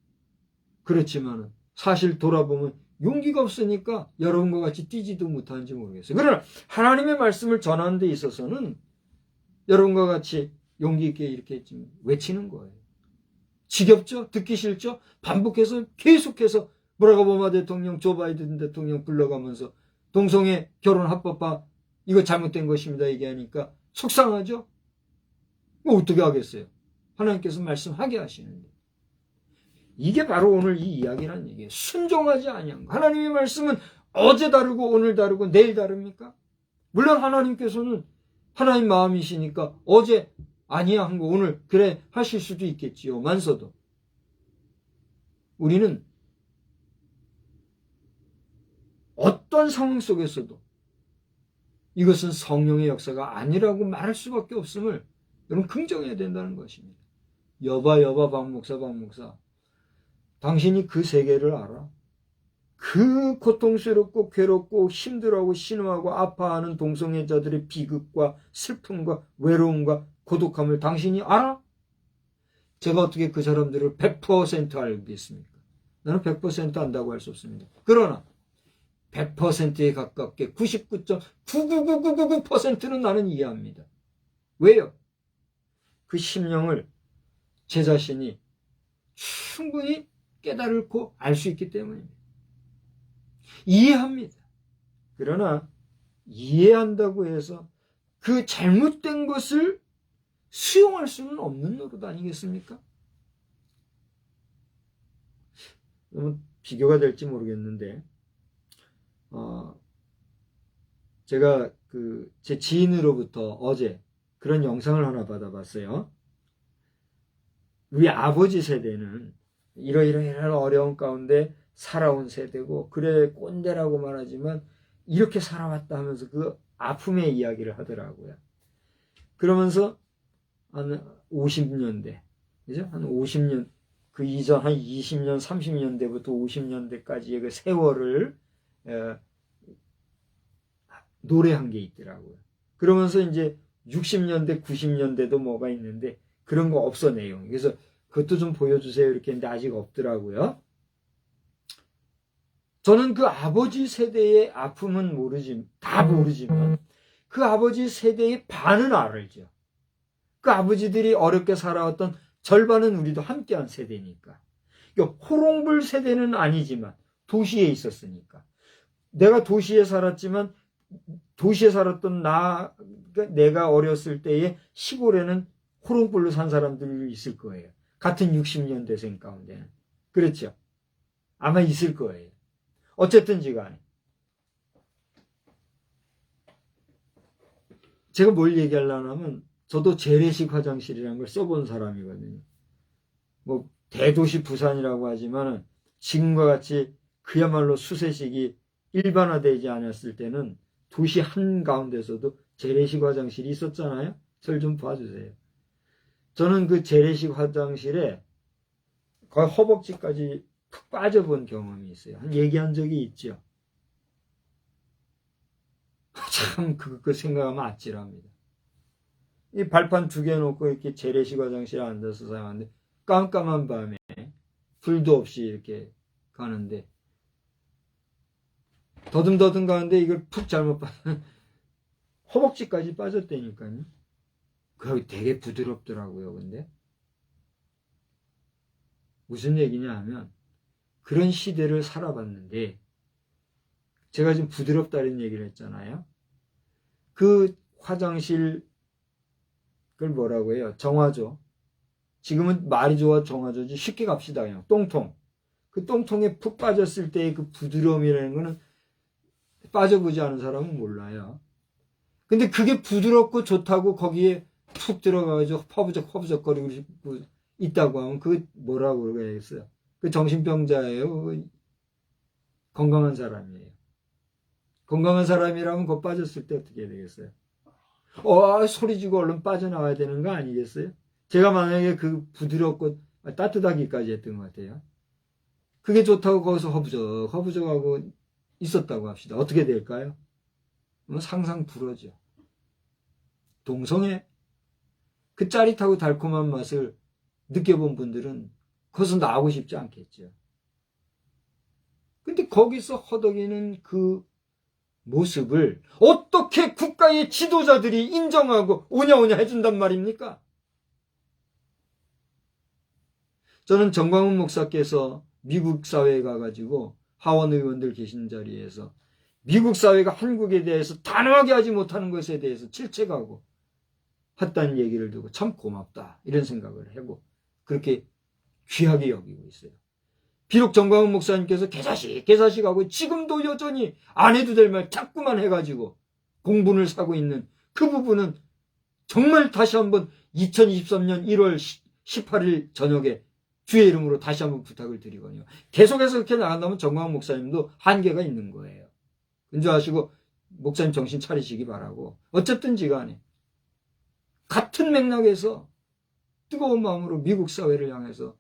그렇지만은 사실 돌아보면 용기가 없으니까 여러분과 같이 뛰지도 못하는지 모르겠어요. 그러나 하나님의 말씀을 전하는 데 있어서는 여러분과 같이 용기 있게 이렇게 좀 외치는 거예요. 지겹죠? 듣기 싫죠? 반복해서 계속해서 버락 오바마 대통령, 조 바이든 대통령 불러가면서 동성애 결혼 합법화 이거 잘못된 것입니다 얘기하니까 속상하죠? 어떻게 하겠어요? 하나님께서 말씀하게 하시는데 이게 바로 오늘 이 이야기란 얘기예요. 순종하지 아니한 거. 하나님의 말씀은 어제 다르고 오늘 다르고 내일 다릅니까? 물론 하나님께서는 하나님 마음이시니까 어제 아니야 한 거 오늘 그래 하실 수도 있겠지요. 만서도 우리는 어떤 상황 속에서도 이것은 성령의 역사가 아니라고 말할 수밖에 없음을 여러분 긍정해야 된다는 것입니다. 여봐 박 목사 당신이 그 세계를 알아? 그 고통스럽고 괴롭고 힘들어하고 신음하고 아파하는 동성애자들의 비극과 슬픔과 외로움과 고독함을 당신이 알아? 제가 어떻게 그 사람들을 100% 알겠습니까? 나는 100% 안다고 할 수 없습니다. 그러나 100%에 가깝게 99.99999%는 나는 이해합니다. 왜요? 그 심령을 제 자신이 충분히 깨달고 알 수 있기 때문입니다. 이해합니다. 그러나 이해한다고 해서 그 잘못된 것을 수용할 수는 없는 노릇 아니겠습니까? 비교가 될지 모르겠는데 제가 제 지인으로부터 어제 그런 영상을 하나 받아봤어요. 우리 아버지 세대는 이러이러이러한 어려운 가운데 살아온 세대고 그래 꼰대라고 말하지만 이렇게 살아왔다 하면서 그 아픔의 이야기를 하더라고요. 그러면서 한 50년대 그죠? 한 50년 그 이전 한 20년 30년대부터 50년대까지의 그 세월을 노래한 게 있더라고요. 그러면서 이제 60년대, 90년대도 뭐가 있는데 그런 거 없어 내용이. 그래서 그것도 좀 보여주세요 이렇게 했는데 아직 없더라고요. 저는 그 아버지 세대의 아픔은 다 모르지만 그 아버지 세대의 반은 알죠. 그 아버지들이 어렵게 살아왔던 절반은 우리도 함께한 세대니까. 그러니까 호롱불 세대는 아니지만 도시에 있었으니까. 내가 도시에 살았지만 도시에 살았던 내가 어렸을 때의 시골에는 호롱불로 산 사람들이 있을 거예요. 같은 60년대생 가운데는. 그렇죠? 아마 있을 거예요. 어쨌든지 간에. 제가 뭘 얘기하려고 하면 저도 재래식 화장실이라는 걸 써본 사람이거든요. 뭐 대도시 부산이라고 하지만 지금과 같이 그야말로 수세식이 일반화되지 않았을 때는 도시 한가운데서도 재래식 화장실이 있었잖아요. 저를 좀 봐주세요. 저는 그 재래식 화장실에 거의 허벅지까지 푹 빠져본 경험이 있어요. 한 얘기한 적이 있죠. 참 그 생각하면 아찔합니다. 이 발판 2개 놓고 이렇게 재래식 화장실에 앉아서 사용하는데 깜깜한 밤에 불도 없이 이렇게 가는데 더듬더듬 가는데 이걸 푹 잘못 빠면 허벅지까지 빠졌다니까요. 그게 되게 부드럽더라고요. 근데 무슨 얘기냐 하면 그런 시대를 살아봤는데 제가 지금 부드럽다는 얘기를 했잖아요. 그 화장실 그걸 뭐라고 해요? 정화조. 지금은 말이 좋아 정화조지. 쉽게 갑시다. 그냥 똥통. 그 똥통에 푹 빠졌을 때의 그 부드러움이라는 거는 빠져보지 않은 사람은 몰라요. 근데 그게 부드럽고 좋다고 거기에 푹 들어가가지고 퍼부적거리고 있다고 하면 그게 뭐라고 그러겠어요? 그 정신병자예요? 건강한 사람이에요. 건강한 사람이라면 거 빠졌을 때 어떻게 해야 되겠어요? 소리지고 얼른 빠져나와야 되는 거 아니겠어요? 제가 만약에 그 부드럽고 따뜻하기까지 했던 것 같아요. 그게 좋다고 거기서 허부적하고 있었다고 합시다. 어떻게 될까요? 상상 불허죠. 동성애. 그 짜릿하고 달콤한 맛을 느껴본 분들은 거기서 나오고 싶지 않겠죠. 근데 거기서 허덕이는 그 모습을 어떻게 국가의 지도자들이 인정하고 오냐오냐 해준단 말입니까? 저는 정광훈 목사께서 미국 사회에 가가지고 하원 의원들 계신 자리에서 미국 사회가 한국에 대해서 단호하게 하지 못하는 것에 대해서 질책하고 했다는 얘기를 듣고 참 고맙다 이런 생각을 하고 그렇게 귀하게 여기고 있어요. 비록 정광훈 목사님께서 개사식하고 지금도 여전히 안 해도 될 말 자꾸만 해가지고 공분을 사고 있는 그 부분은 정말 다시 한번 2023년 1월 18일 저녁에 주의 이름으로 다시 한번 부탁을 드리거든요. 계속해서 그렇게 나간다면 정광훈 목사님도 한계가 있는 거예요. 인정하시고 목사님 정신 차리시기 바라고. 어쨌든지 간에 같은 맥락에서 뜨거운 마음으로 미국 사회를 향해서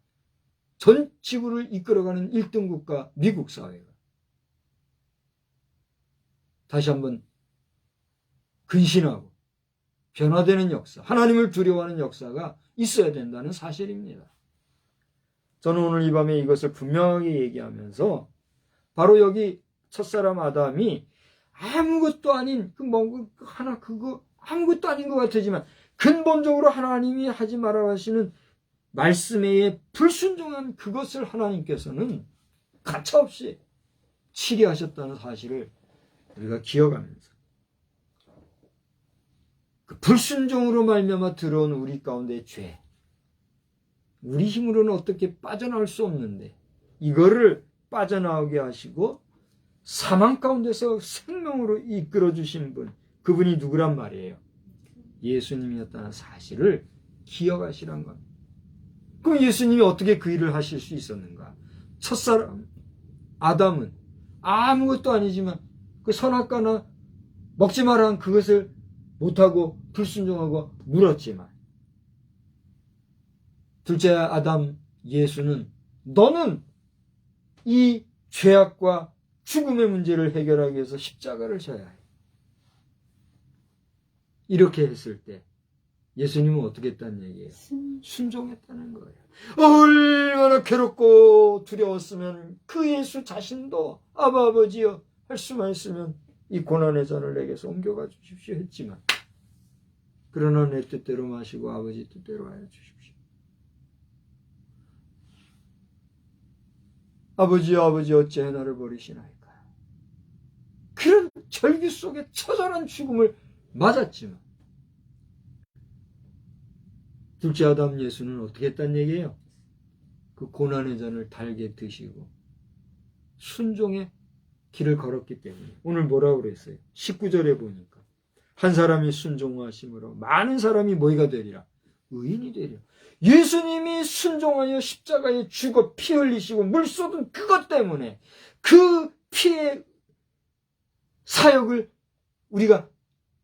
전 지구를 이끌어가는 1등 국가 미국 사회가 다시 한번 근신하고 변화되는 역사, 하나님을 두려워하는 역사가 있어야 된다는 사실입니다. 저는 오늘 이 밤에 이것을 분명하게 얘기하면서 바로 여기 첫사람 아담이 아무것도 아닌 아무것도 아닌 것 같지만 근본적으로 하나님이 하지 말아 하시는 말씀에 불순종한 그것을 하나님께서는 가차없이 치리하셨다는 사실을 우리가 기억하면서 그 불순종으로 말미암아 들어온 우리 가운데의 죄, 우리 힘으로는 어떻게 빠져나올 수 없는데 이거를 빠져나오게 하시고 사망 가운데서 생명으로 이끌어 주신 분, 그분이 누구란 말이에요? 예수님이었다는 사실을 기억하시란 겁니다. 그럼 예수님이 어떻게 그 일을 하실 수 있었는가? 첫사람 아담은 아무것도 아니지만 그 선악과나 먹지 마라 한 그것을 못하고 불순종하고 물었지만 둘째 아담 예수는 너는 이 죄악과 죽음의 문제를 해결하기 위해서 십자가를 져야 해. 이렇게 했을 때 예수님은 어떻게 했다는 얘기예요? 순종했다는 거예요. 얼마나 괴롭고 두려웠으면 그 예수 자신도 아버지여 할 수만 있으면 이 고난의 잔을 내게서 옮겨가 주십시오 했지만, 그러나 내 뜻대로 마시고 아버지 뜻대로 하여 주십시오. 아버지 어찌해 나를 버리시나이까. 그런 절규 속에 처절한 죽음을 맞았지만 둘째 아담 예수는 어떻게 했단 얘기예요? 그 고난의 잔을 달게 드시고 순종의 길을 걸었기 때문에 오늘 뭐라고 그랬어요? 19절에 보니까 한 사람이 순종하심으로 많은 사람이 뭐가 되리라? 의인이 되리라. 예수님이 순종하여 십자가에 죽어 피 흘리시고 물 쏟은 그것 때문에 그 피의 사역을 우리가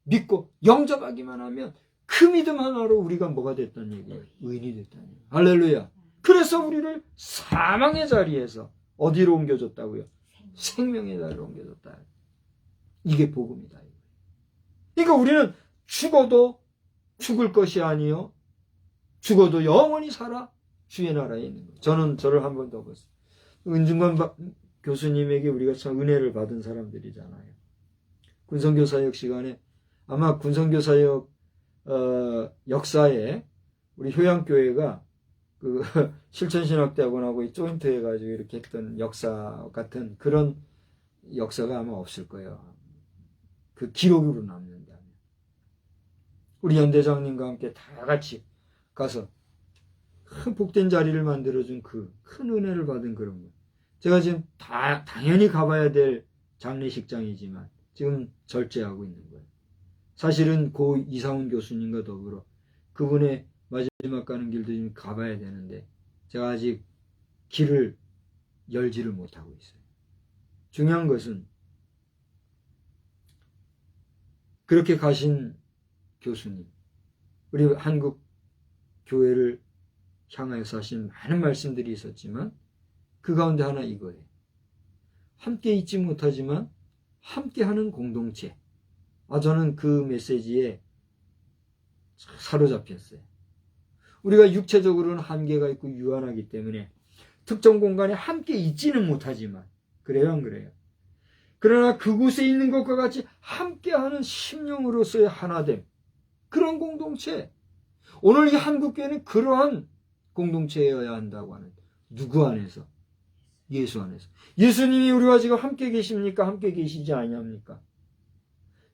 믿고 영접하기만 하면 그 믿음 하나로 우리가 뭐가 됐다는 얘기예요? 의인이 됐다는 얘기예요. 할렐루야. 그래서 우리를 사망의 자리에서 어디로 옮겨줬다고요? 생명의 자리로 옮겨줬다. 이게 복음이다. 그러니까 우리는 죽어도 죽을 것이 아니요 죽어도 영원히 살아 주의 나라에 있는 거예요. 저는 저를 한 번 더 봤어요. 은중관 교수님에게 우리가 참 은혜를 받은 사람들이잖아요. 군선교사역 시간에 아마 군선교사역 역사에 우리 효양교회가 그 실천신학대학원하고 조인트 해가지고 이렇게 했던 역사 같은 그런 역사가 아마 없을 거예요. 그 기록으로 남는다면. 우리 연대장님과 함께 다 같이 가서 큰 복된 자리를 만들어준 그 큰 은혜를 받은 그런 거. 제가 지금 당연히 가봐야 될 장례식장이지만 지금 절제하고 있는 거예요. 사실은 고 이상훈 교수님과 더불어 그분의 마지막 가는 길도 좀 가봐야 되는데 제가 아직 길을 열지를 못하고 있어요. 중요한 것은 그렇게 가신 교수님, 우리 한국 교회를 향하여서 하신 많은 말씀들이 있었지만 그 가운데 하나 이거예요. 함께 있지 못하지만 함께하는 공동체. 저는 그 메시지에 사로잡혔어요. 우리가 육체적으로는 한계가 있고 유한하기 때문에 특정 공간에 함께 있지는 못하지만 그래요 안 그래요? 그러나 그곳에 있는 것과 같이 함께하는 심령으로서의 하나됨, 그런 공동체. 오늘 이 한국교회는 그러한 공동체여야 한다고 하는, 누구 안에서? 예수 안에서. 예수님이 우리와 지금 함께 계십니까? 함께 계시지 아니합니까?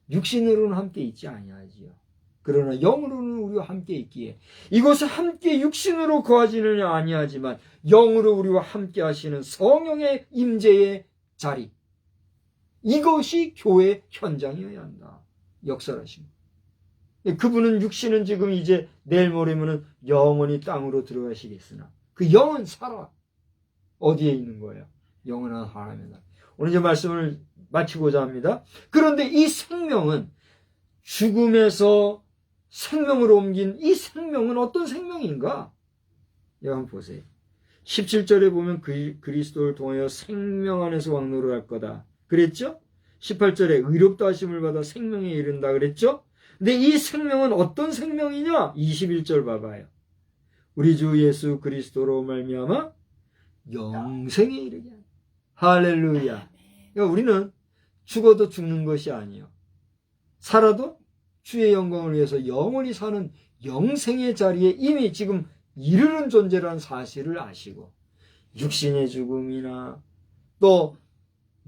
육신으로는 함께 있지 아니하지요. 그러나 영으로는 우리와 함께 있기에 이곳에 함께 육신으로 거하지는 아니하지만 영으로 우리와 함께 하시는 성령의 임재의 자리, 이것이 교회 현장이어야 한다. 역설하십니다. 그분은 육신은 지금 이제 내일 모레면은 영원히 땅으로 들어가시겠으나 그 영은 살아. 어디에 있는 거예요? 영원한 하나님의 나라. 오늘 이제 말씀을 마치고자 합니다. 그런데 이 생명은 죽음에서 생명으로 옮긴 이 생명은 어떤 생명인가? 여기 한번 보세요. 17절에 보면 그리스도를 통하여 생명 안에서 왕노를 할 거다. 그랬죠? 18절에 의롭다 하심을 받아 생명에 이른다. 그랬죠? 근데 이 생명은 어떤 생명이냐? 21절 봐봐요. 우리 주 예수 그리스도로 말미암아 영생에 이르게 한다. 할렐루야. 그러니까 우리는 죽어도 죽는 것이 아니요. 살아도 주의 영광을 위해서 영원히 사는 영생의 자리에 이미 지금 이르는 존재라는 사실을 아시고 육신의 죽음이나 또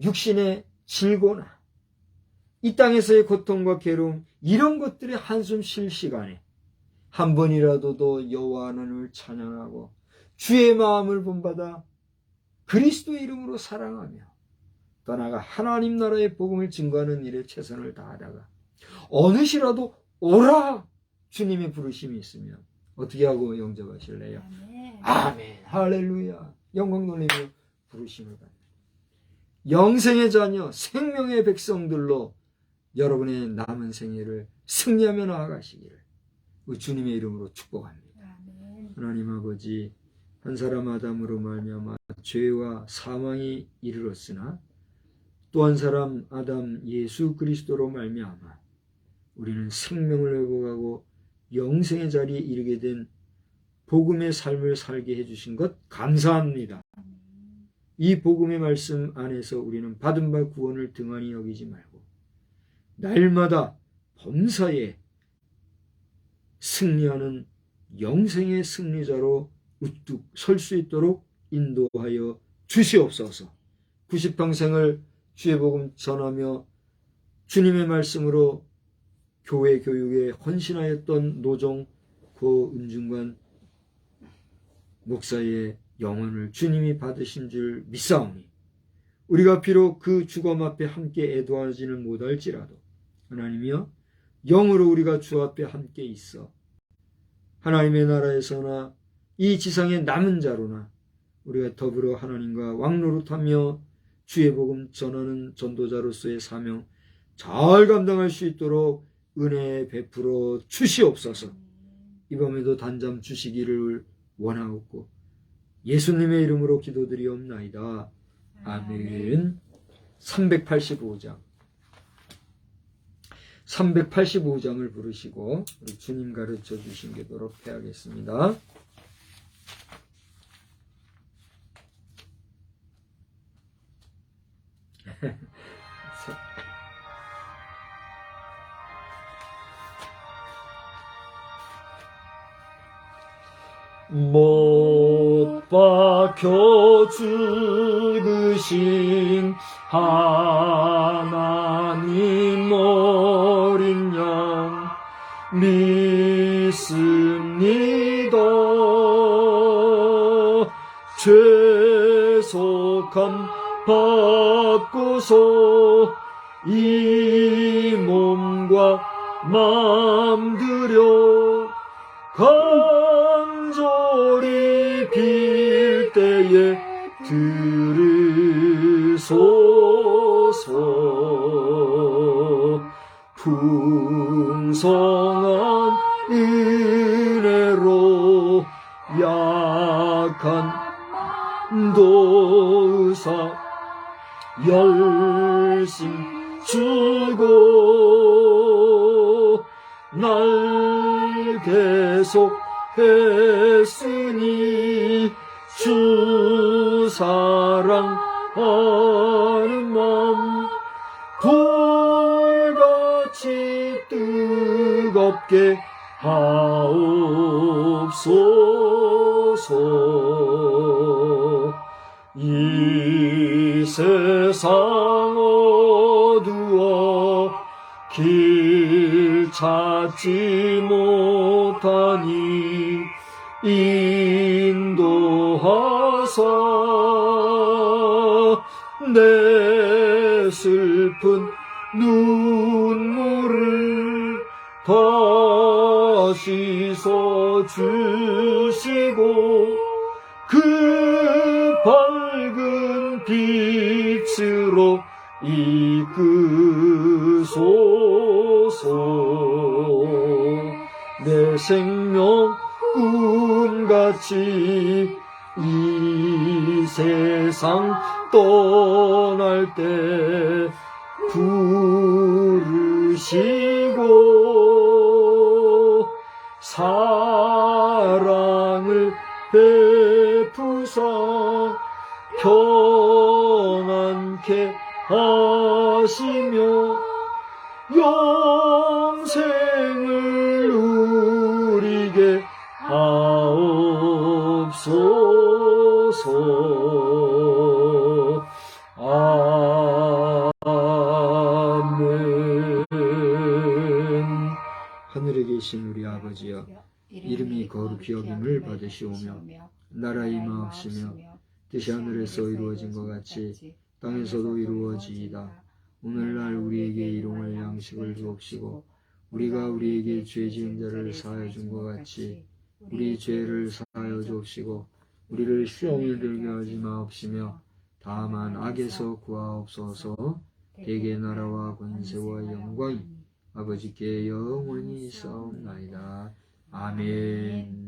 육신의 질고나 이 땅에서의 고통과 괴로움 이런 것들의 한숨 쉴 시간에 한 번이라도 더 여호와 하나님을 찬양하고 주의 마음을 본받아 그리스도의 이름으로 사랑하며 떠나가 하나님 나라의 복음을 증거하는 일에 최선을 다하다가 어느시라도 오라 주님의 부르심이 있으면 어떻게 하고 영접하실래요? 아멘. 할렐루야. 영광 돌리며 부르심을 받는 영생의 자녀 생명의 백성들로 여러분의 남은 생애를 승리하며 나아가시기를 주님의 이름으로 축복합니다. 하나님 아버지, 한 사람 아담으로 말미암아 죄와 사망이 이르렀으나 또 한 사람 아담 예수 그리스도로 말미암아 우리는 생명을 회복하고 영생의 자리에 이르게 된 복음의 삶을 살게 해주신 것 감사합니다. 이 복음의 말씀 안에서 우리는 받은 바 구원을 등한히 여기지 말고 날마다 범사에 승리하는 영생의 승리자로 우뚝 설 수 있도록 인도하여 주시옵소서. 90평생을 주의 복음 전하며 주님의 말씀으로 교회 교육에 헌신하였던 노종 고은중관 목사의 영혼을 주님이 받으신 줄 믿사오니 우리가 비록 그 주검 앞에 함께 애도하지는 못할지라도 하나님이여 영으로 우리가 주 앞에 함께 있어 하나님의 나라에서나 이 지상의 남은 자로나 우리가 더불어 하나님과 왕노릇하며 주의 복음 전하는 전도자로서의 사명 잘 감당할 수 있도록 은혜 베풀어 주시옵소서. 이 밤에도 단잠 주시기를 원하옵고 예수님의 이름으로 기도드리옵나이다. 아멘. 385장을 부르시고 우리 주님 가르쳐 주신 게도록 해야겠습니다. 못 박혀 죽으신 하나님 어린 양 믿습니다. 죄속함 받고서 이 몸과 맘 들여 간절히 빌 때에 들으소서. 풍성한 은혜로 약한 도사 열심 주고 날 계속 했으니 주 사랑하는 맘 돌같이 뜨겁게 하옵소서. 이 세상 어두워 길 찾지 못하니 인도하사 내 슬픈 눈물을 다시 써주시고 그 밝은 빛으로 이끄소서. 내 생명 꿈같이 이 세상 떠날 때 부르시고 사랑을 베푸사 편안케 하시며 영생을 누리게 하옵소서. 아멘. 하늘에 계신 우리 아버지여, 이름이 거룩히 여김을 받으시오며 나라의 임하옵시며 뜻이 하늘에서 이루어진 것 같이 땅에서도 이루어지이다. 오늘날 우리에게 일용할 양식을 주옵시고 우리가 우리에게 죄 지은 자를 사하여 준 것 같이 우리 죄를 사하여 주옵시고 우리를 시험에 들게 하지 마옵시며 다만 악에서 구하옵소서. 대개 나라와 권세와 영광이 아버지께 영원히 있사옵나이다. 아멘.